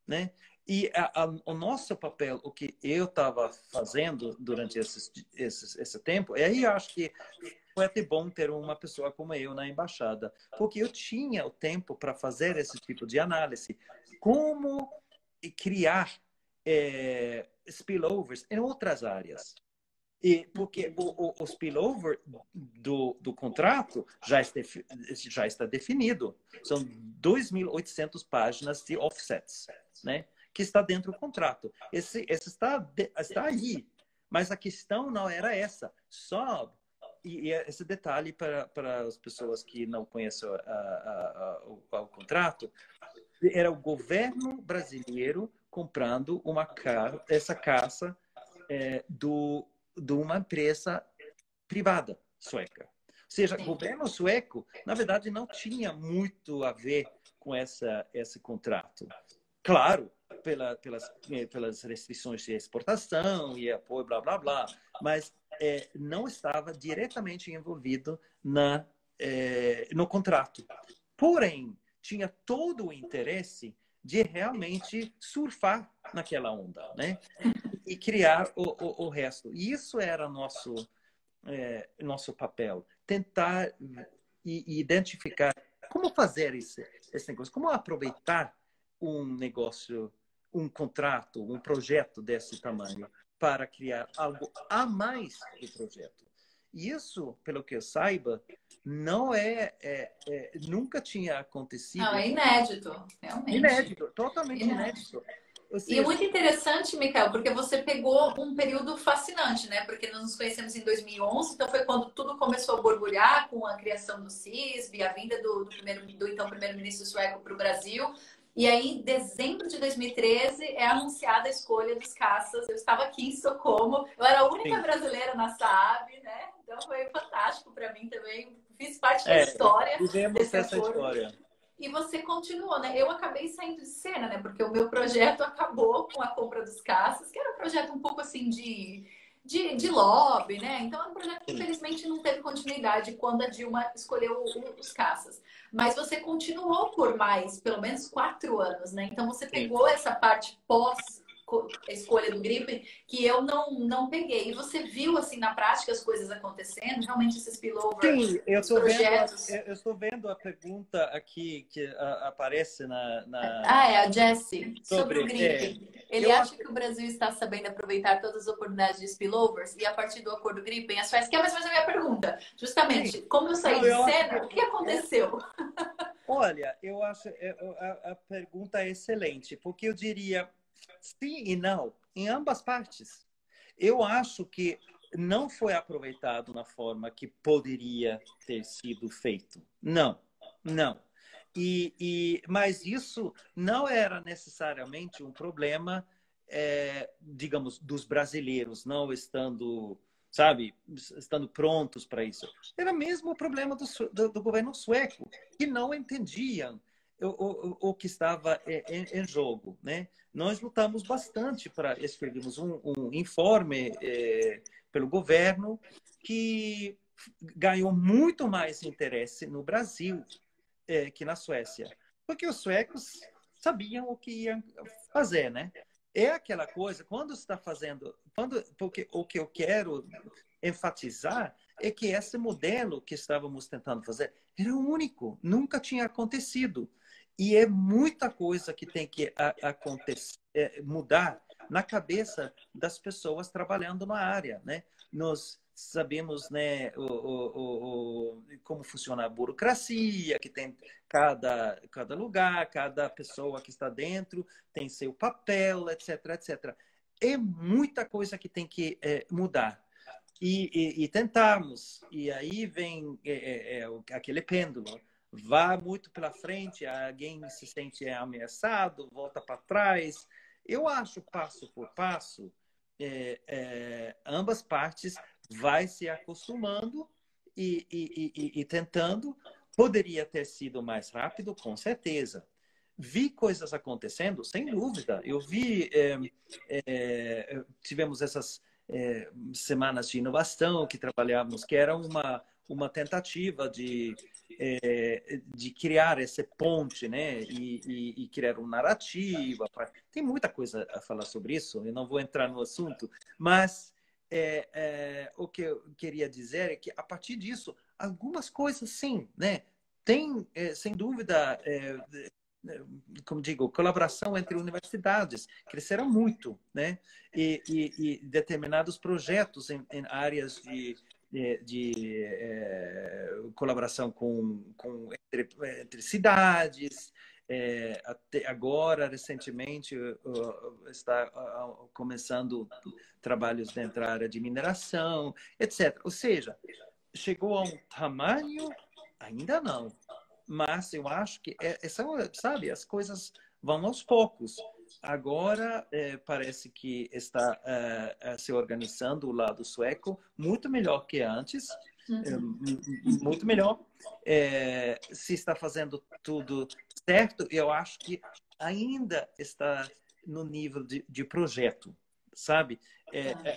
B: né? E o nosso papel, o que eu estava fazendo durante esse tempo, e aí eu acho que foi até bom ter uma pessoa como eu na embaixada, porque eu tinha o tempo para fazer esse tipo de análise. Como criar spillovers em outras áreas. E porque o spillover do contrato já está definido. São 2.800 páginas de offsets, né? Que está dentro do contrato. Esse está aí. Mas a questão não era essa. Só, e esse detalhe para as pessoas que não conhecem o contrato, era o governo brasileiro comprando essa caça de uma empresa privada sueca. Ou seja, o governo sueco, na verdade, não tinha muito a ver com esse contrato. Claro, pelas restrições de exportação e apoio, blá, blá, blá, mas não estava diretamente envolvido no contrato. Porém, tinha todo o interesse de realmente surfar naquela onda, né? E criar o resto. E isso era nosso papel. Tentar identificar como fazer esse negócio, como aproveitar um negócio, um contrato, um projeto desse tamanho para criar algo a mais do projeto. E isso, pelo que eu saiba, não nunca tinha acontecido.
A: Não, é inédito, realmente.
B: Inédito, totalmente inédito. Ou
A: E
B: seja,
A: muito interessante, Michael, porque você pegou um período fascinante, né? Porque nós nos conhecemos em 2011, então foi quando tudo começou a borbulhar com a criação do CISB, a vinda do então primeiro-ministro sueco para o Brasil. E aí, em dezembro de 2013, é anunciada a escolha dos caças. Eu estava aqui em Estocolmo, eu era a única brasileira na Saab, né? Então foi fantástico para mim também. Fiz parte da história desse
B: essa
A: acordo.
B: história.
A: E você continuou, né? Eu acabei saindo de cena, né? Porque o meu projeto acabou com a compra dos caças, que era um projeto um pouco assim de lobby, né? Então é um projeto que infelizmente não teve continuidade quando a Dilma escolheu os caças. Mas você continuou por mais, pelo menos 4 anos, né? Então você pegou essa parte pós escolha do Gripen que eu não peguei. E você viu assim na prática as coisas acontecendo, realmente esses spillover,
B: Sim, eu
A: projetos.
B: estou vendo a pergunta aqui que aparece
A: A Jessie, sobre o
B: sobre.
A: Gripen. Ele acha que o Brasil está sabendo aproveitar todas as oportunidades de spillovers e a partir do acordo Gripen, as Suécia quer mais fazer a minha pergunta. Justamente,
B: Sim.
A: como eu saí
B: Não,
A: de
B: eu acho
A: cena, o que aconteceu?
B: olha, eu acho a pergunta é excelente, porque eu diria sim e não, em ambas partes. Eu acho que não foi aproveitado na forma que poderia ter sido feito. Não, não. Mas isso não era necessariamente um problema, digamos, dos brasileiros não estando, sabe, estando prontos para isso. Era mesmo o problema do governo sueco, que não entendiam o que estava em jogo, né? Nós lutamos bastante para escrevermos um informe pelo governo que ganhou muito mais interesse no Brasil que na Suécia, porque os suecos sabiam o que iam fazer, né? É aquela coisa, quando está fazendo, porque o que eu quero enfatizar é que esse modelo que estávamos tentando fazer era único, nunca tinha acontecido. E é muita coisa que tem que acontecer, mudar na cabeça das pessoas trabalhando na área, né? Nós sabemos, né, como funciona a burocracia, que tem cada lugar, cada pessoa que está dentro tem seu papel, etc, etc. é muita coisa que tem que mudar. E tentarmos. E aí vem aquele pêndulo. Vá muito pela frente, alguém se sente ameaçado, volta para trás. Eu acho, passo por passo, ambas partes vai se acostumando e tentando. Poderia ter sido mais rápido, com certeza. Vi coisas acontecendo, sem dúvida. Eu vi, tivemos essas semanas de inovação que trabalhávamos, que era uma tentativa de criar essa ponte, né? E criar uma narrativa. Tem muita coisa a falar sobre isso, eu não vou entrar no assunto, mas o que eu queria dizer é que, a partir disso, algumas coisas, sim, né? Tem, sem dúvida, como digo, colaboração entre universidades cresceram muito, né? E determinados projetos em áreas de colaboração entre cidades. Até agora, recentemente, está começando trabalhos dentro da área de mineração, etc. Ou seja, chegou a um tamanho? Ainda não. Mas eu acho que sabe, as coisas vão aos poucos. Agora parece que está se organizando o lado sueco muito melhor que antes, muito melhor. Se está fazendo tudo certo, eu acho que ainda está no nível de projeto, sabe?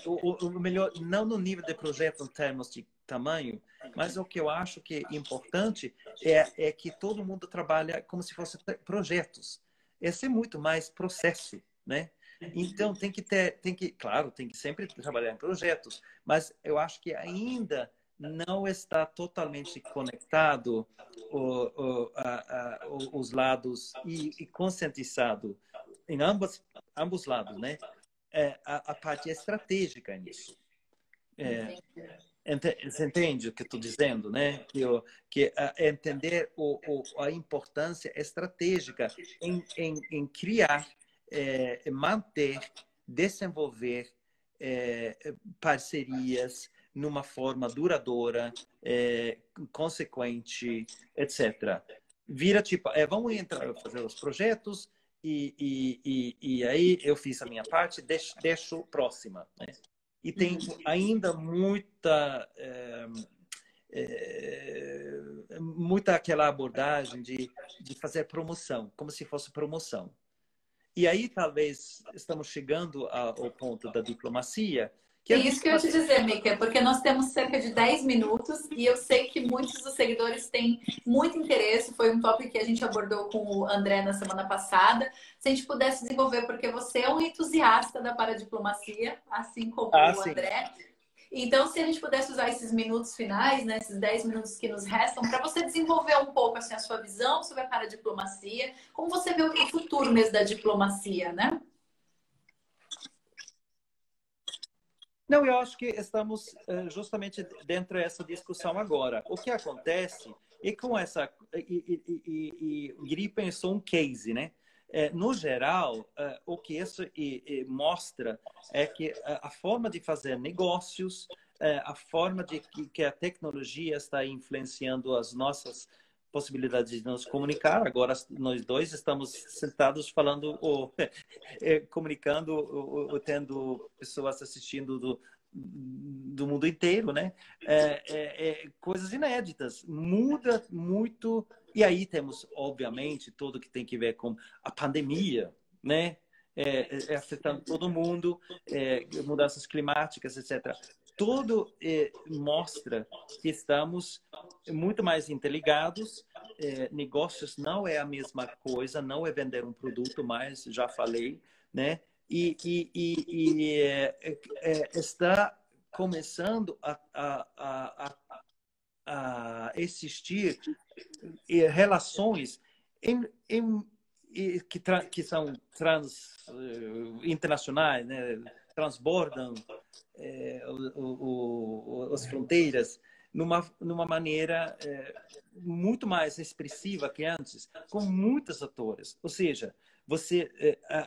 B: O melhor, não no nível de projeto em termos de tamanho, mas o que eu acho que é importante é que todo mundo trabalha como se fossem projetos. Esse é muito mais processo, né? Então claro, tem que sempre trabalhar em projetos, mas eu acho que ainda não está totalmente conectado os lados e conscientizado em ambos lados, né? A parte estratégica nisso. Você entende o que eu estou dizendo, né? Que entender a importância estratégica em criar, manter, desenvolver parcerias numa forma duradoura, consequente, etc. Vira tipo, vamos entrar fazer os projetos e aí eu fiz a minha parte, deixo próxima, né? E tem ainda muita aquela abordagem de fazer promoção, como se fosse promoção. E aí talvez estamos chegando ao ponto da diplomacia.
A: É isso que eu ia te dizer, Mika, porque nós temos cerca de 10 minutos e eu sei que muitos dos seguidores têm muito interesse. Foi um tópico que a gente abordou com o André na semana passada. Se a gente pudesse desenvolver, porque você é um entusiasta da paradiplomacia, assim como o André. Então, se a gente pudesse usar esses minutos finais, né, esses 10 minutos que nos restam, para você desenvolver um pouco assim, a sua visão sobre a paradiplomacia, como você vê o futuro mesmo da diplomacia, né?
B: Não, eu acho que estamos justamente dentro dessa discussão agora. O que acontece é com essa... E Giri pensou um case, né? No geral, o que isso mostra é que a forma de fazer negócios, a forma de que a tecnologia está influenciando as nossas possibilidades de nos comunicar. Agora, nós dois estamos sentados falando, comunicando, ou tendo pessoas assistindo do mundo inteiro, né? Coisas inéditas. Muda muito. E aí temos, obviamente, tudo que tem que ver com a pandemia, né? Afetando todo mundo, mudanças climáticas, etc. Tudo mostra que estamos muito mais interligados. Negócios não é a mesma coisa, não é vender um produto, mas já falei, né? Está começando a existir relações que são internacionais, né? Transbordam as fronteiras numa maneira muito mais expressiva que antes, com muitos atores. Ou seja,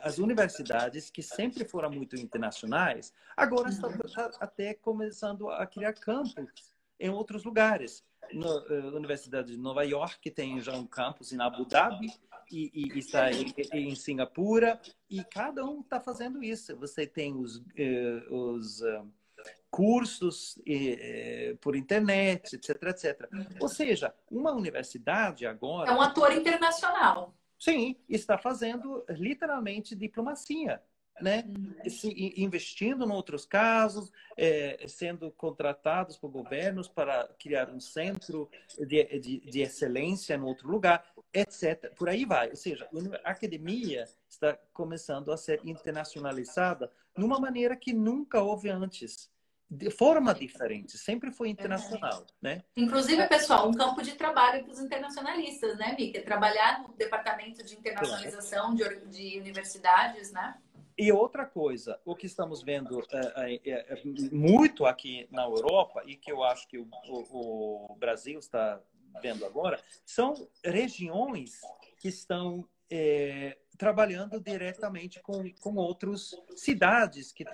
B: as universidades que sempre foram muito internacionais, agora estão até começando a criar campus em outros lugares. A Universidade de Nova York tem já um campus em Abu Dhabi e está em Singapura, e cada um está fazendo isso. Você tem os cursos por internet, etc, etc. Ou seja, uma universidade agora...
A: É um ator internacional.
B: Sim, está fazendo literalmente diplomacia, né? Investindo em outros casos, sendo contratados por governos para criar um centro de excelência em outro lugar, etc. Por aí vai. Ou seja, a academia está começando a ser internacionalizada de uma maneira que nunca houve antes. De forma diferente, sempre foi internacional, né?
A: Inclusive, pessoal, um campo de trabalho para os internacionalistas, né, Mica? Trabalhar no departamento de internacionalização de universidades, né?
B: E outra coisa, o que estamos vendo muito aqui na Europa, e que eu acho que o Brasil está vendo agora, são regiões que estão trabalhando diretamente com outras cidades que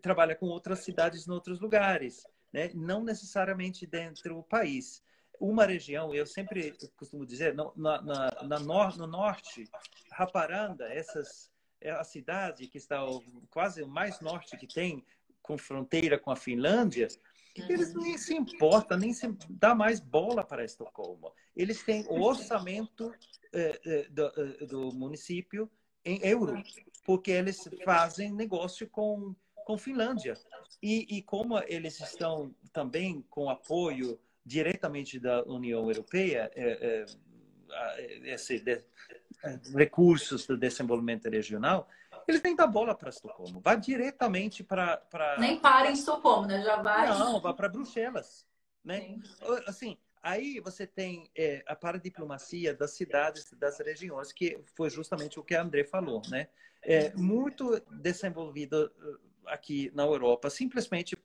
B: trabalha com outras cidades em outros lugares, né? Não necessariamente dentro do país. Uma região, eu sempre costumo dizer, no norte, Haparanda, é a cidade que está quase o mais norte que tem, com fronteira com a Finlândia, eles nem se importam, nem se dá mais bola para Estocolmo. Eles têm o orçamento do município em euro, porque eles fazem negócio com Finlândia. E como eles estão também com apoio diretamente da União Europeia, recursos do desenvolvimento regional, eles nem dão bola para Estocolmo. Vai diretamente para...
A: Nem para em Estocolmo, né? Já vai...
B: Não, vai para Bruxelas, né? Assim, aí você tem a paradiplomacia das cidades, das regiões, que foi justamente o que a André falou, né? Muito desenvolvido aqui na Europa, simplesmente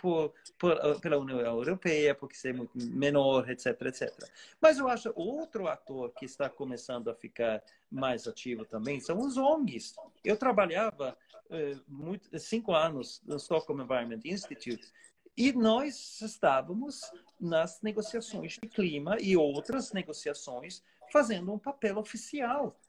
B: pela União Europeia, porque ser muito menor, etc, etc. Mas eu acho outro ator que está começando a ficar mais ativo também são os ONGs. Eu trabalhava 5 anos no Stockholm Environment Institute, e nós estávamos nas negociações de clima e outras negociações fazendo um papel oficial,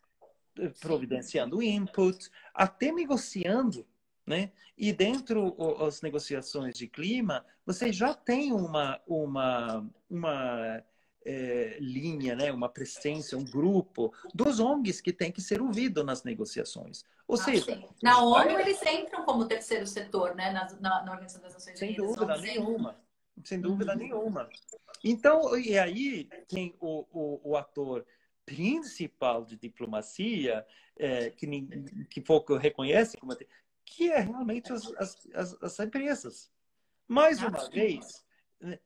B: providenciando input, até negociando, né? E dentro das negociações de clima, você já tem uma linha, né? Uma presença, um grupo dos ONGs que tem que ser ouvido nas negociações. Ou seja,
A: sim. Na ONU eles entram como terceiro setor, né? Na Organização das Nações
B: sem
A: Unidas.
B: dúvida nenhuma. Sem dúvida nenhuma. Então, e aí tem o ator principal de diplomacia, que pouco reconhece, que é realmente as empresas. Mais uma vez,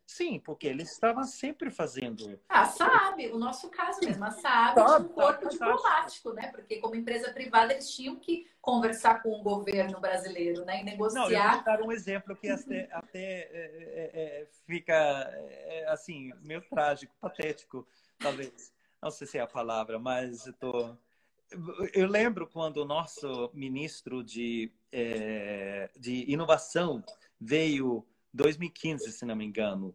B: sim, porque eles estavam sempre fazendo...
A: A SAAB, o nosso caso mesmo, a SAAB tinha um corpo diplomático, né? Porque como empresa privada eles tinham que conversar com o governo brasileiro, né? E negociar...
B: Não, eu vou dar um exemplo que até fica, assim, meio trágico, patético, talvez. Não sei se é a palavra, mas eu lembro quando o nosso ministro de inovação veio 2015, se não me engano,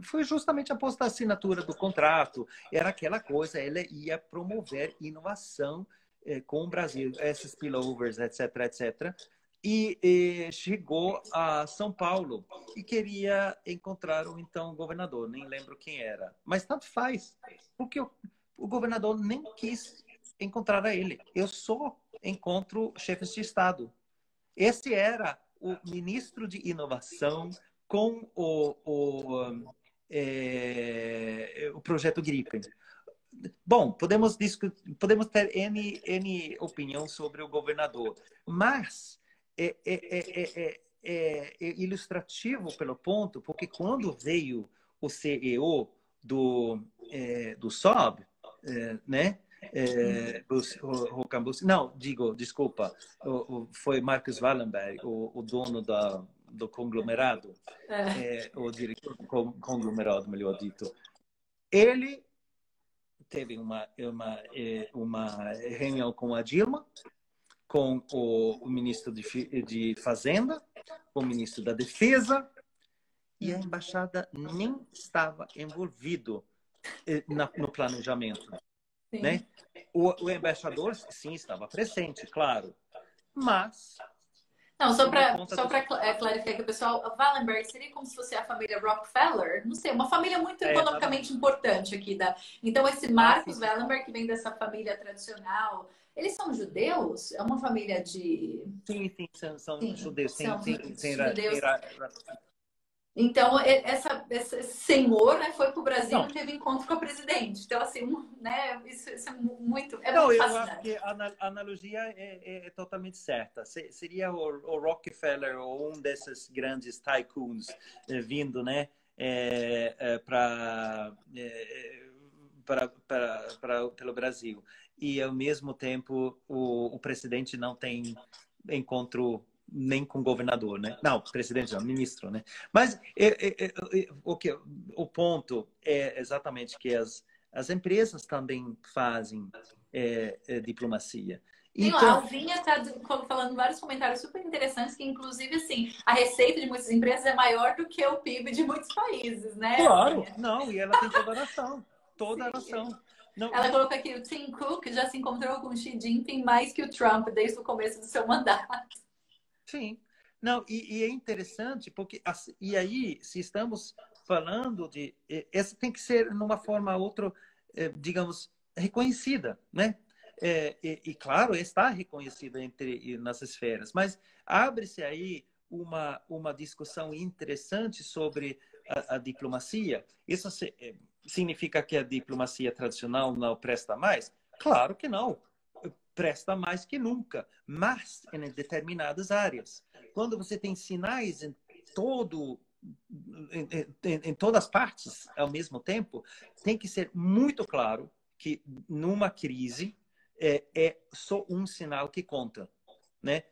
B: foi justamente após a assinatura do contrato. Era aquela coisa, ele ia promover inovação com o Brasil, esses spillovers, etc, etc. E chegou a São Paulo e queria encontrar o então governador, nem lembro quem era, mas tanto faz, porque o governador nem quis encontrar a ele. Eu só encontro chefes de Estado. Esse era o ministro de inovação com o projeto Gripen. Bom, podemos ter N opinião sobre o governador, mas é ilustrativo pelo ponto, porque quando veio o CEO do SOB, né? Desculpa, foi Marcus Wallenberg, o dono do conglomerado, o diretor do conglomerado, melhor dito, ele teve uma reunião com a Dilma, com o ministro de Fazenda, com o ministro da Defesa, e a embaixada nem estava envolvido no planejamento, né? O embaixador, sim, estava presente, claro, mas...
A: Não, só para clarificar que o pessoal, Wallenberg seria como se fosse a família Rockefeller, não sei, uma família muito economicamente importante aqui. Então, esse Marcos Wallenberg, que vem dessa família tradicional, eles são judeus? É uma família de...
B: Sim, são judeus.
A: São judeus. Então, esse senhor, né, foi para o Brasil e teve encontro com a presidente. Então, assim, né, isso é muito
B: não, eu
A: fascinante.
B: acho que a analogia é totalmente certa. Seria o Rockefeller ou um desses grandes tycoons vindo, né, pelo Brasil. E, ao mesmo tempo, o presidente não tem encontro nem com o governador, né? Não, presidente não, ministro, né? Mas o ponto é exatamente que as empresas também fazem diplomacia.
A: Sim,
B: Então,
A: a Alvinha está falando vários comentários super interessantes, que inclusive, assim, a receita de muitas empresas é maior do que o PIB de muitos países, né?
B: Claro, não, e ela tem toda a razão, Não,
A: ela colocou aqui, o Tim Cook já se encontrou com o Xi Jinping mais que o Trump desde o começo do seu mandato.
B: Sim. Não, e é interessante, porque, e aí, se estamos falando de... Essa tem que ser, numa forma ou outra, digamos, reconhecida, né? E, claro, está reconhecida nas esferas, mas abre-se aí uma discussão interessante sobre a diplomacia. Isso significa que a diplomacia tradicional não presta mais? Claro que não. Presta mais que nunca, mas em determinadas áreas. Quando você tem sinais em todas as partes ao mesmo tempo, tem que ser muito claro que numa crise é só um sinal que conta, né?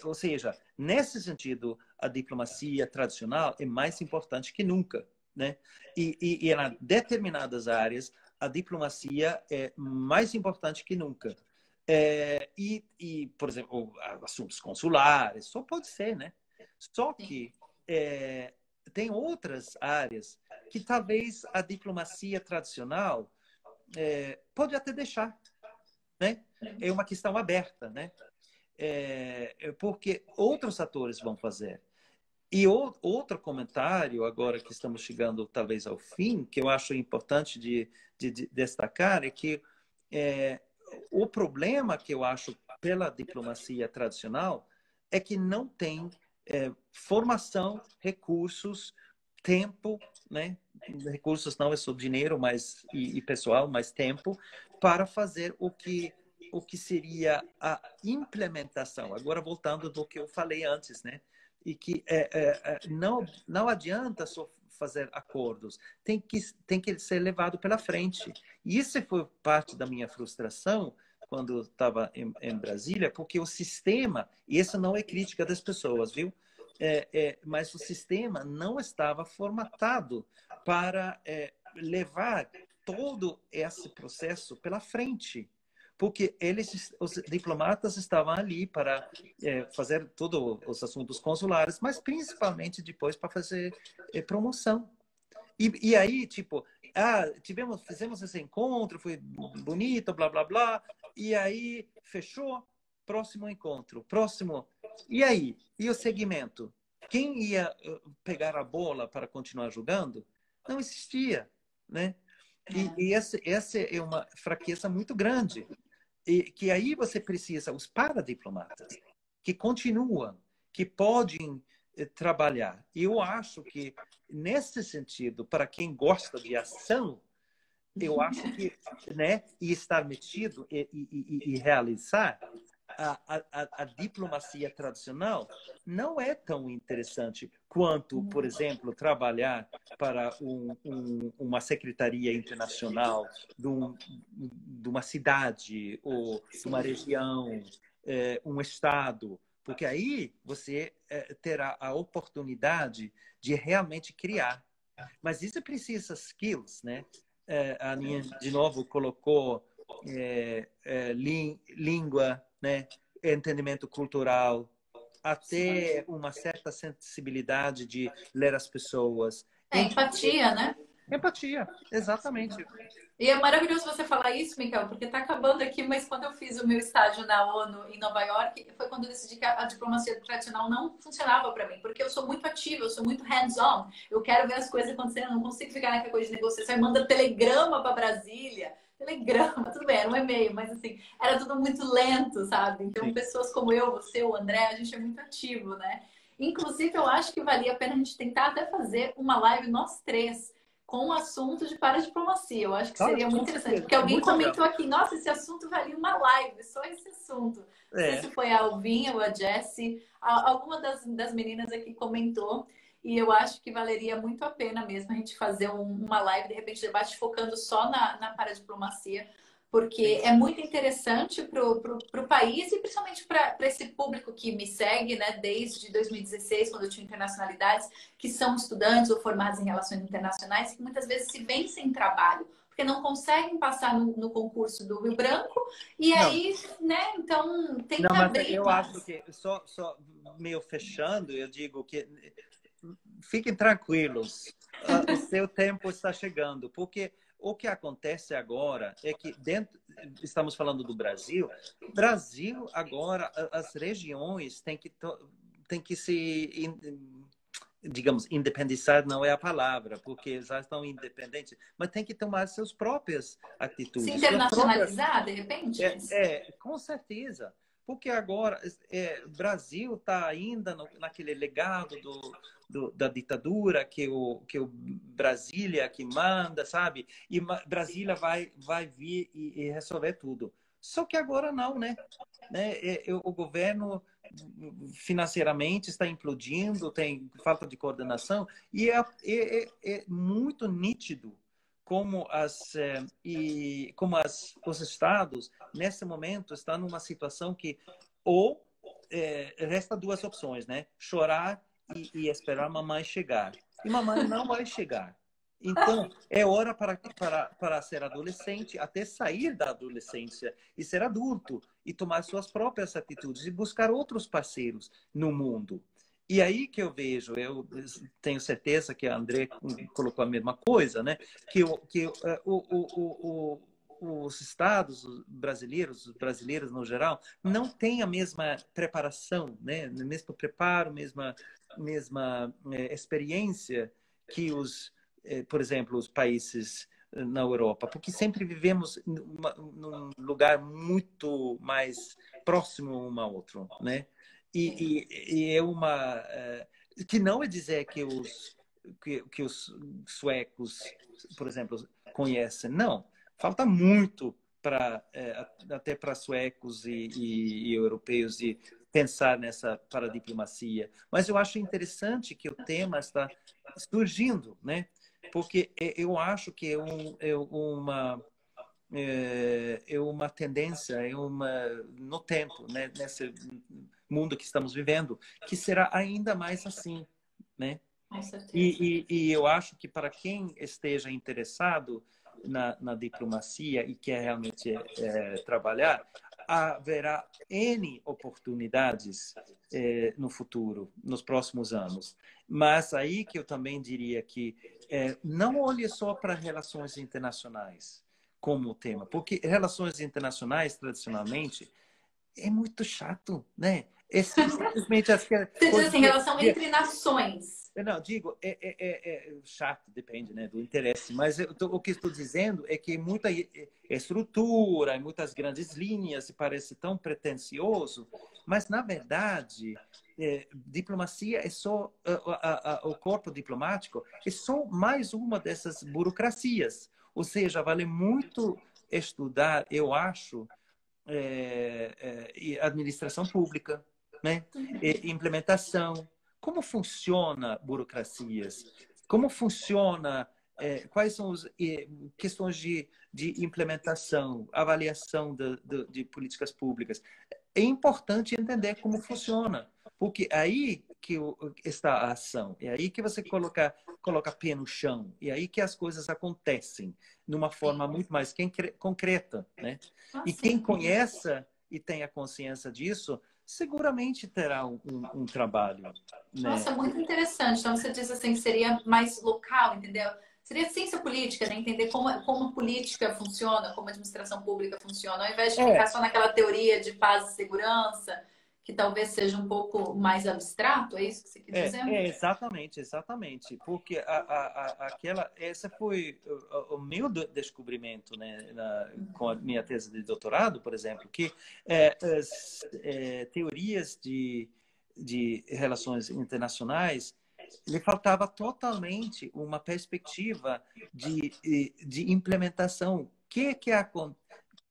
B: Ou seja, nesse sentido, a diplomacia tradicional é mais importante que nunca, né? E em determinadas áreas, a diplomacia é mais importante que nunca. Por exemplo, assuntos consulares, só pode ser, né? Só que tem outras áreas que talvez a diplomacia tradicional pode até deixar, né? É uma questão aberta, né? Porque outros atores vão fazer. E outro comentário, agora que estamos chegando talvez ao fim, que eu acho importante de destacar, é que o problema que eu acho pela diplomacia tradicional é que não tem formação, recursos, tempo, né? Recursos não é só dinheiro e pessoal, mas tempo, para fazer o que seria a implementação. Agora, voltando do que eu falei antes, né? E que não adianta só fazer acordos, tem que ser levado pela frente. E isso foi parte da minha frustração quando estava em Brasília, porque o sistema, e isso não é crítica das pessoas, viu? Mas o sistema não estava formatado para levar todo esse processo pela frente, porque os diplomatas estavam ali para fazer todos os assuntos consulares, mas principalmente depois para fazer promoção. E aí, tipo, fizemos esse encontro, foi bonito, blá, blá, blá, e aí fechou, próximo encontro, próximo. E aí? E o segmento? Quem ia pegar a bola para continuar jogando? Não existia, né? E essa é uma fraqueza muito grande. E que aí você precisa, os paradiplomatas, que continuam, que podem trabalhar. E eu acho que, nesse sentido, para quem gosta de ação, eu acho que, né, e estar metido e realizar, a diplomacia tradicional não é tão interessante quanto, por exemplo, trabalhar para uma secretaria internacional de uma cidade ou de uma região, um estado. porque aí você terá a oportunidade de realmente criar. Mas isso precisa skills, né? A Aninha, de novo, colocou língua, né? Entendimento cultural, até uma certa sensibilidade de ler as pessoas.
A: Empatia, né?
B: Empatia, exatamente.
A: E é maravilhoso você falar isso, Michael, porque está acabando aqui, mas quando eu fiz o meu estágio na ONU em Nova York, foi quando eu decidi que a diplomacia tradicional não funcionava para mim, porque eu sou muito ativa, eu sou muito hands-on, eu quero ver as coisas acontecendo, eu não consigo ficar naquela coisa de negociação e manda telegrama para Brasília. Telegrama, tudo bem, era um e-mail, mas assim, era tudo muito lento, sabe? Então,
B: Sim.
A: pessoas como eu, você, o André, a gente é muito ativo, né? Inclusive, eu acho que valia a pena a gente tentar até fazer uma live nós três com o assunto de paradiplomacia. Eu acho que
B: Olha,
A: seria muito
B: com
A: interessante,
B: certeza.
A: porque alguém
B: Muito legal.
A: comentou aqui, nossa, esse assunto valia uma live, só esse assunto. Não sei
B: É.
A: se foi a Alvinha ou a Jessie, alguma das meninas aqui comentou, e eu acho que valeria muito a pena mesmo a gente fazer uma live, de repente, debate focando só na paradiplomacia, porque
B: Sim.
A: é muito interessante para o país e principalmente para esse público que me segue, né, desde 2016, quando eu tinha internacionalidades, que são estudantes ou formados em relações internacionais, que muitas vezes se veem sem trabalho, porque não conseguem passar no concurso do Rio Branco, e
B: Não,
A: aí, né, então tem
B: não,
A: que
B: mas
A: abrir
B: eu acho
A: mais.
B: que só meio fechando, eu digo que fiquem tranquilos, o seu tempo está chegando, porque o que acontece agora é que estamos falando do Brasil, Brasil agora as regiões têm que se digamos, independizar não é a palavra, porque já estão independentes, mas tem que tomar suas próprias
A: Se
B: atitudes, suas próprias
A: internacionalizar, de repente?
B: com certeza. Porque agora Brasil está ainda naquele legado da ditadura que o Brasília que manda, sabe? E Brasília vai vir e resolver tudo. Só que agora não, né? O governo financeiramente está implodindo, tem falta de coordenação e é muito nítido como os estados nesse momento estão numa situação que ou resta duas opções, né? Chorar e esperar a mamãe chegar. E mamãe não vai chegar. Então, é hora para ser adolescente, até sair da adolescência e ser adulto e tomar suas próprias atitudes e buscar outros parceiros no mundo. E aí que eu vejo, eu tenho certeza que a André colocou a mesma coisa, né? Os estados brasileiros, os brasileiros no geral, não têm a mesma preparação, né? O mesmo preparo, mesma experiência que por exemplo, os países na Europa, porque sempre vivemos num lugar muito mais próximo um ao outro, né? E é uma que não é dizer que os suecos, por exemplo, conhecem, não. Falta muito até para suecos e europeus e pensar nessa paradiplomacia. Mas eu acho interessante que o tema está surgindo, né? Porque eu acho que é uma tendência, no tempo, né? Nesse mundo que estamos vivendo, que será ainda mais assim, né?
A: Com certeza.
B: E eu acho que para quem esteja interessado na diplomacia e quer realmente trabalhar, haverá N oportunidades no futuro, nos próximos anos. Mas aí que eu também diria que não olhe só para relações internacionais como tema, porque relações internacionais, tradicionalmente, é muito chato, né? Simplesmente as
A: Você diz
B: coisas
A: assim, relação entre nações.
B: eu não, digo, chato, depende, né, do interesse, mas o que estou dizendo é que muita estrutura, muitas grandes linhas, parece tão pretensioso, mas, na verdade, diplomacia é só, o corpo diplomático é só mais uma dessas burocracias, ou seja, vale muito estudar, eu acho, administração pública, né? Implementação, como funciona burocracias, como funciona, quais são as questões de implementação, avaliação de políticas públicas. é importante entender como funciona, porque aí que está a ação, é aí que você coloca pé no chão, é aí que as coisas acontecem de uma forma muito mais concreta, né? E quem
A: Assim.
B: conhece e tem a consciência disso, seguramente terá um trabalho, né?
A: Nossa, muito interessante. Então, você diz assim que seria mais local, entendeu? Seria ciência política, né? Entender como a política funciona, como a administração pública funciona, ao invés de ficar
B: É,
A: só naquela teoria de paz e segurança, que talvez seja um pouco mais abstrato, é isso que você quis dizer?
B: exatamente, exatamente, porque essa foi o meu descobrimento, né, com a minha tese de doutorado, por exemplo, que as teorias de relações internacionais lhe faltava totalmente uma perspectiva de implementação. O que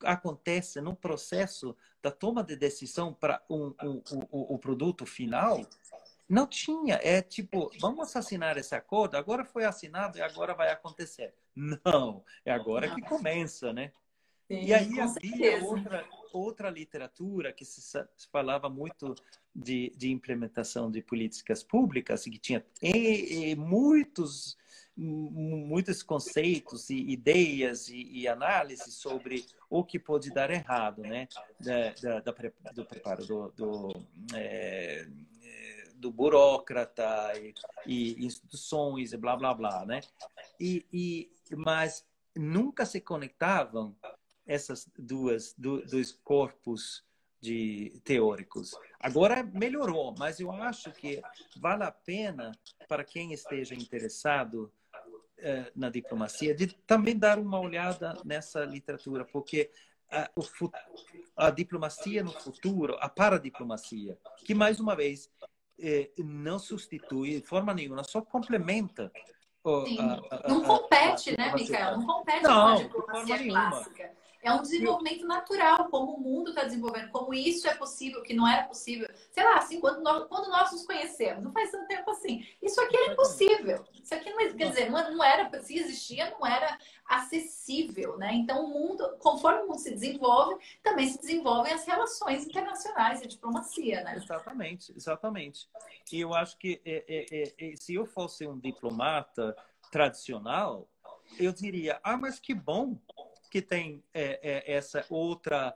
B: acontece no processo da toma de decisão para o produto final? Não tinha. É tipo, vamos assinar esse acordo, agora foi assinado e agora vai acontecer. Não, é agora que
A: Não.
B: começa, né? E
A: Sim,
B: aí
A: com
B: havia
A: certeza.
B: outra literatura que se falava muito de implementação de políticas públicas e que tinha muitos conceitos e ideias e análises sobre o que pode dar errado, né? Do preparo do burócrata e instituições e blá blá blá, né? Mas nunca se conectavam essas dois corpos de teóricos. Agora melhorou, mas eu acho que vale a pena para quem esteja interessado na diplomacia de também dar uma olhada nessa literatura, porque a diplomacia no futuro, a paradiplomacia, que mais uma vez não substitui de forma nenhuma, só complementa
A: Sim. Não compete, né,
B: diplomacia
A: Micael? Não
B: clássica.
A: compete com a
B: Não, de forma
A: diplomacia
B: nenhuma.
A: clássica. É um desenvolvimento natural, como o mundo está desenvolvendo, como isso é possível, que não era possível. Sei lá, assim, quando nós nos conhecemos, não faz tanto tempo assim. Isso aqui era
B: Exatamente.
A: impossível. Isso aqui não, quer dizer, não era, se existia, não era acessível, né? Então, o mundo, conforme o mundo se desenvolve, também se desenvolvem as relações internacionais e a diplomacia, né?
B: Exatamente, exatamente. E eu acho que se eu fosse um diplomata tradicional, eu diria, mas que bom que tem essa outra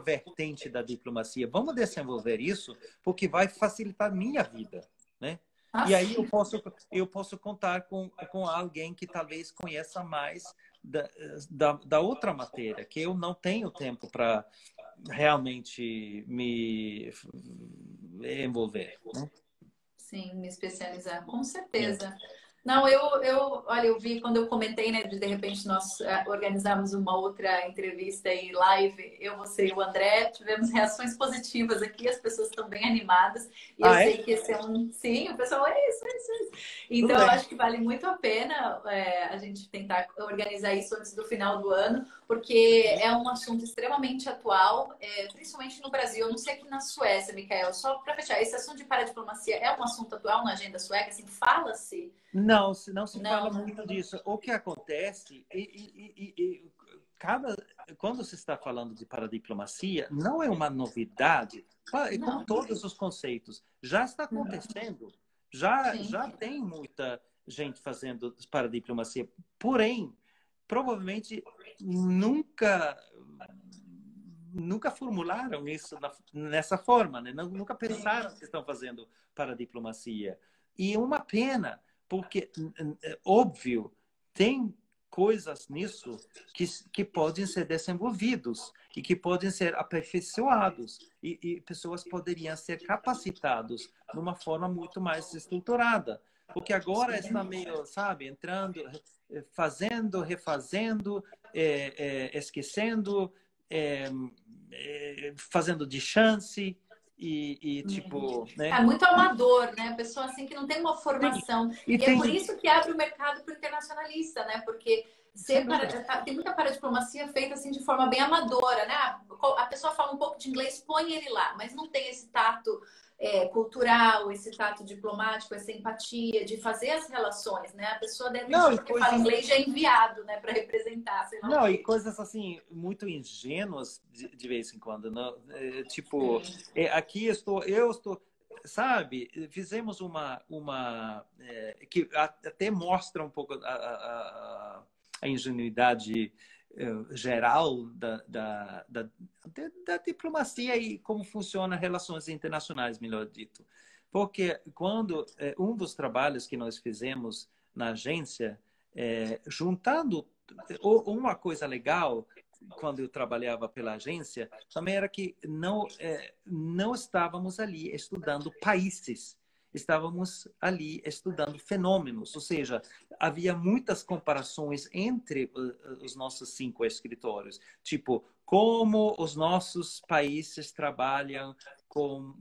B: vertente da diplomacia. Vamos desenvolver isso, porque vai facilitar minha vida, né? E aí
A: Assim.
B: eu posso contar com alguém que talvez conheça mais da outra matéria, que eu não tenho tempo para realmente me envolver, né?
A: Sim, me especializar, com
B: É.
A: certeza. Não, olha, eu vi quando eu comentei, né, de repente nós organizamos uma outra entrevista e live, eu, você e o André, tivemos reações positivas aqui, as pessoas estão bem animadas, e eu
B: Ah, é?
A: sei que esse é sim, o pessoal, é isso.
B: Tudo
A: Então, eu
B: bem.
A: acho que vale muito a pena a gente tentar organizar isso antes do final do ano, porque é um assunto extremamente atual, principalmente no Brasil. Eu não sei aqui na Suécia, Micael, só para fechar, esse assunto de paradiplomacia é um assunto atual na agenda sueca? Assim, fala-se?
B: Não se fala
A: Não, né?
B: muito disso. O que acontece quando se está falando de paradiplomacia, não é uma novidade, como
A: Não.
B: todos os conceitos. Já está
A: Uhum.
B: acontecendo.
A: Sim.
B: Já tem muita gente fazendo paradiplomacia. Porém, provavelmente nunca formularam isso nessa forma, né? Nunca pensaram que estão fazendo paradiplomacia. E é uma pena, porque, óbvio, tem coisas nisso que podem ser desenvolvidos e que podem ser aperfeiçoados e pessoas poderiam ser capacitados de uma forma muito mais estruturada. Porque agora está meio, sabe, entrando, fazendo, refazendo, esquecendo, é, fazendo de chance tipo,
A: É
B: né?
A: muito amador, né? Pessoa assim que não tem uma
B: Sim.
A: formação.
B: E
A: E é por
B: tem,
A: isso que abre o mercado para o internacionalista, né? Porque
B: sem dúvida.
A: tem muita paradiplomacia feita assim de forma bem amadora, né? A pessoa fala um pouco de inglês, põe ele lá, mas não tem esse tato cultural, esse tato diplomático, essa empatia de fazer as relações, né? A pessoa deve
B: Não, e
A: que fala inglês já é enviado, né, para representar, sei lá o
B: não, e
A: quê.
B: coisas assim, muito ingênuas de vez em quando. Não? Tipo,
A: Sim,
B: aqui eu estou, sabe? Fizemos que até mostra um pouco a ingenuidade geral da diplomacia e como funciona relações internacionais, melhor dito. Porque quando um dos trabalhos que nós fizemos na agência, juntando uma coisa legal quando eu trabalhava pela agência também era que não estávamos ali estudando países, estávamos ali estudando fenômenos, ou seja, havia muitas comparações entre os nossos 5 escritórios, tipo como os nossos países trabalham com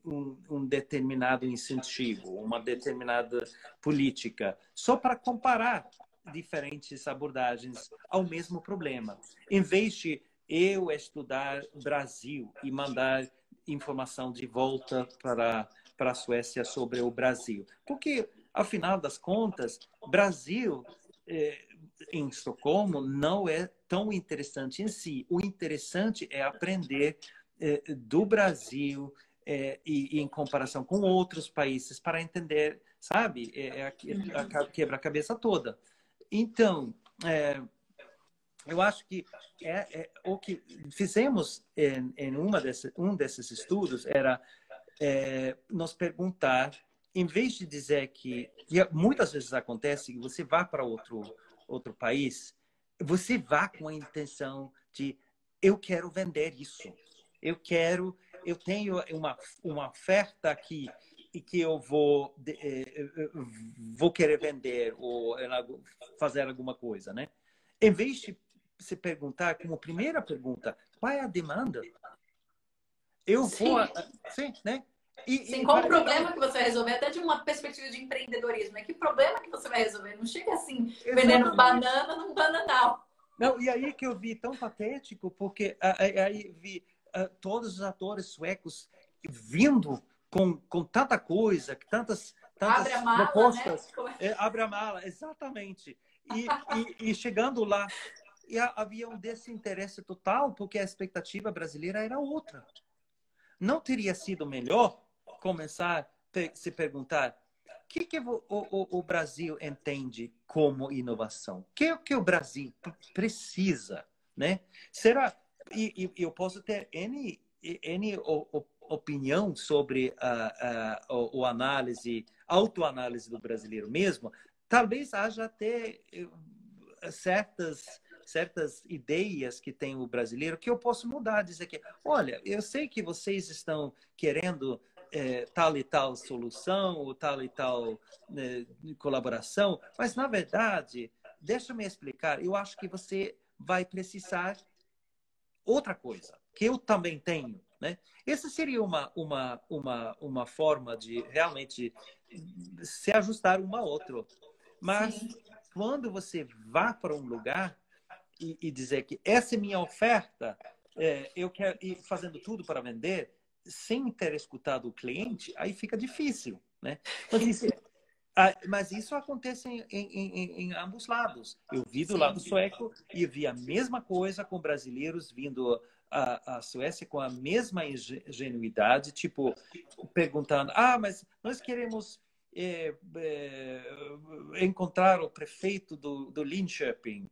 B: um determinado incentivo, uma determinada política, só para comparar diferentes abordagens ao mesmo problema. Em vez de eu estudar Brasil e mandar informação de volta para a Suécia sobre o Brasil. Porque, afinal das contas, Brasil em Estocolmo não é tão interessante em si. O interessante é aprender do Brasil e em comparação com outros países para entender, sabe? A quebra-cabeça toda. Então, eu acho que o que fizemos em um desses estudos era nos perguntar, em vez de dizer que muitas vezes acontece que você vá para outro país, você vá com a intenção de eu quero vender isso, eu tenho uma oferta aqui e que eu vou querer vender ou fazer alguma coisa, né? Em vez de se perguntar como primeira pergunta, qual é a demanda? Eu vou,
A: sim.
B: sim, né?
A: Sim,
B: E
A: qual o
B: parece
A: problema que você vai resolver? Até de uma perspectiva de empreendedorismo, né? Que problema que você vai resolver? Não chega assim, vendendo
B: exatamente.
A: banana num bananal.
B: Não, e aí que eu vi tão patético, porque aí vi todos os atores suecos vindo com tanta coisa,
A: Abre a
B: tantas
A: mala, né?
B: propostas, abre a mala, exatamente. E chegando lá, havia um desinteresse total, porque a expectativa brasileira era outra. Não teria sido melhor começar a se perguntar o que o Brasil entende como inovação? O que o Brasil precisa, né? Será? E eu posso ter N opinião sobre o análise, autoanálise do brasileiro mesmo. Talvez haja até certas ideias que tem o brasileiro que eu posso mudar, dizer que, olha, eu sei que vocês estão querendo tal e tal solução, ou tal e tal colaboração, mas, na verdade, deixa-me explicar, eu acho que você vai precisar outra coisa, que eu também tenho, né? Essa seria uma forma de realmente se ajustar uma a outra. Mas
A: Sim,
B: quando você vá para um lugar e dizer que essa é minha oferta, eu quero ir fazendo tudo para vender, sem ter escutado o cliente, aí fica difícil, né? Mas isso acontece em ambos lados. Eu vi do lado
A: sim.
B: sueco e vi a mesma coisa com brasileiros vindo à Suécia com a mesma ingenuidade, tipo, perguntando, mas nós queremos encontrar o prefeito do Linköping.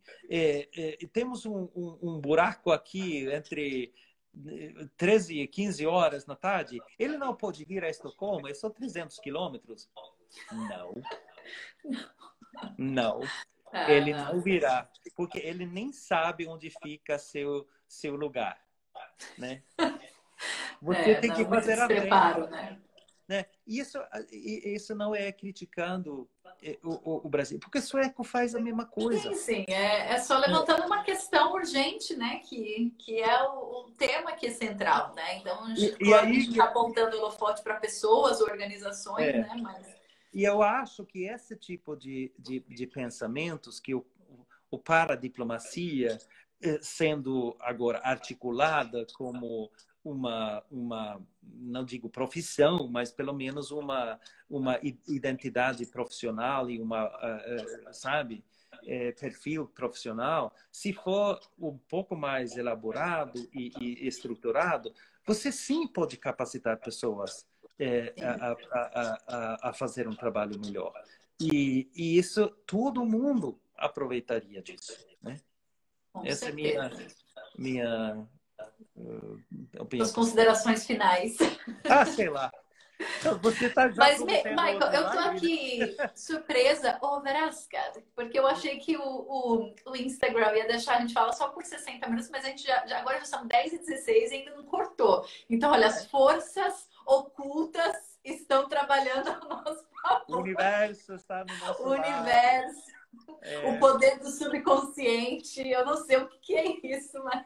B: Temos um buraco aqui entre 13 e 15 horas na tarde. Ele não pode vir a Estocolmo, é só 300 quilômetros. Não, não.
A: Ah,
B: Ele não
A: não.
B: virá, porque ele nem sabe onde fica seu lugar, né? Você tem que
A: Não, muito
B: fazer a trem,
A: despreparo, né?
B: né? Isso não é criticando o Brasil, porque o sueco faz a mesma
A: Sim,
B: coisa.
A: sim. É só levantando uma questão urgente, né? Que é o tema que é central, né? Então,
B: E
A: claro que a
B: aí
A: gente está apontando o holofote para pessoas, organizações,
B: é,
A: né? Mas
B: e eu acho que esse tipo de pensamentos que o paradiplomacia sendo agora articulada como não digo profissão, mas pelo menos uma identidade profissional e sabe, perfil profissional, se for um pouco mais elaborado e estruturado, você sim pode capacitar pessoas a fazer um trabalho melhor. E isso, todo mundo aproveitaria disso, né?
A: Com
B: Essa
A: certeza.
B: é minha opinião.
A: As considerações finais.
B: Sei lá. Você está já
A: Mas,
B: prometendo
A: Michael,
B: outra
A: eu tô
B: live, né?
A: aqui surpresa, Verasca, porque eu achei que o Instagram ia deixar a gente falar só por 60 minutos, mas a gente agora já são 10h16 e ainda não cortou. Então, olha, as forças ocultas estão trabalhando ao nosso favor.
B: O universo está no nosso
A: O
B: lado.
A: universo, o poder do subconsciente, eu não sei o que é isso, mas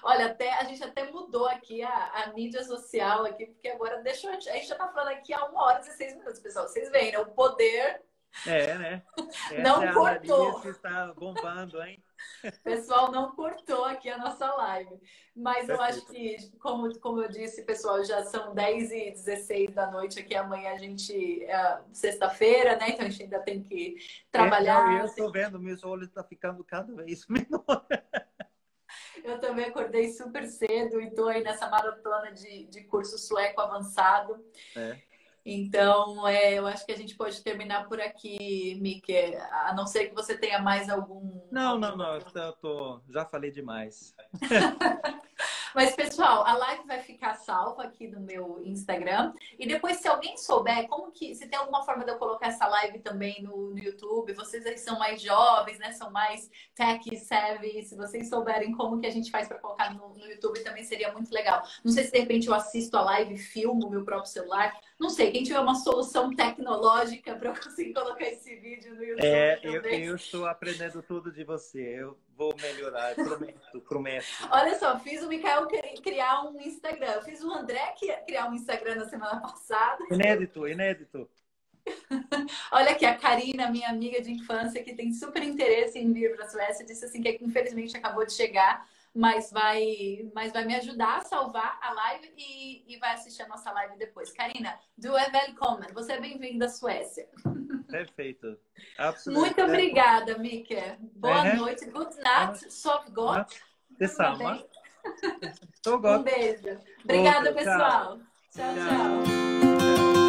A: olha, a gente até mudou aqui a mídia social aqui, porque agora a gente já tá falando aqui há 1h16, pessoal. Vocês veem, né? O poder
B: né?
A: não cortou.
B: Essa está bombando, hein?
A: O pessoal não cortou aqui a nossa live. Mas eu acho que, como eu disse, pessoal, já são 10h16 da noite aqui. Amanhã a gente sexta-feira, né? Então a gente ainda tem que trabalhar.
B: Eu estou vendo, meus olhos estão ficando cada vez menor.
A: Eu também acordei super cedo e estou aí nessa maratona de curso sueco avançado. Então, eu acho que a gente pode terminar por aqui, Miki, a não ser que você tenha mais algum...
B: Não, já falei demais.
A: Mas, pessoal, a live vai ficar salva aqui no meu Instagram. E depois, se alguém souber se tem alguma forma de eu colocar essa live também no YouTube, vocês aí são mais jovens, né? São mais tech savvy. Se vocês souberem como que a gente faz para colocar no YouTube, também seria muito legal. Não sei se de repente eu assisto a live e filmo o meu próprio celular. Não sei, quem tiver uma solução tecnológica para eu conseguir colocar esse vídeo no YouTube também.
B: Eu estou aprendendo tudo de você. Eu vou melhorar, prometo.
A: Olha só, fiz o Mikael criar um Instagram. Eu fiz o André criar um Instagram na semana passada.
B: Inédito.
A: Olha aqui, a Karina, minha amiga de infância, que tem super interesse em vir para a Suécia, disse assim que infelizmente acabou de chegar, mas vai me ajudar a salvar a live e vai assistir a nossa live depois. Karina, du är välkommen. Você é bem-vinda à Suécia.
B: Perfeito. Absolutamente.
A: Muito obrigada, Miki. Boa noite. Good night. Sov gott.
B: Detsamma.
A: Um beijo. Obrigada, pessoal. Tchau, tchau.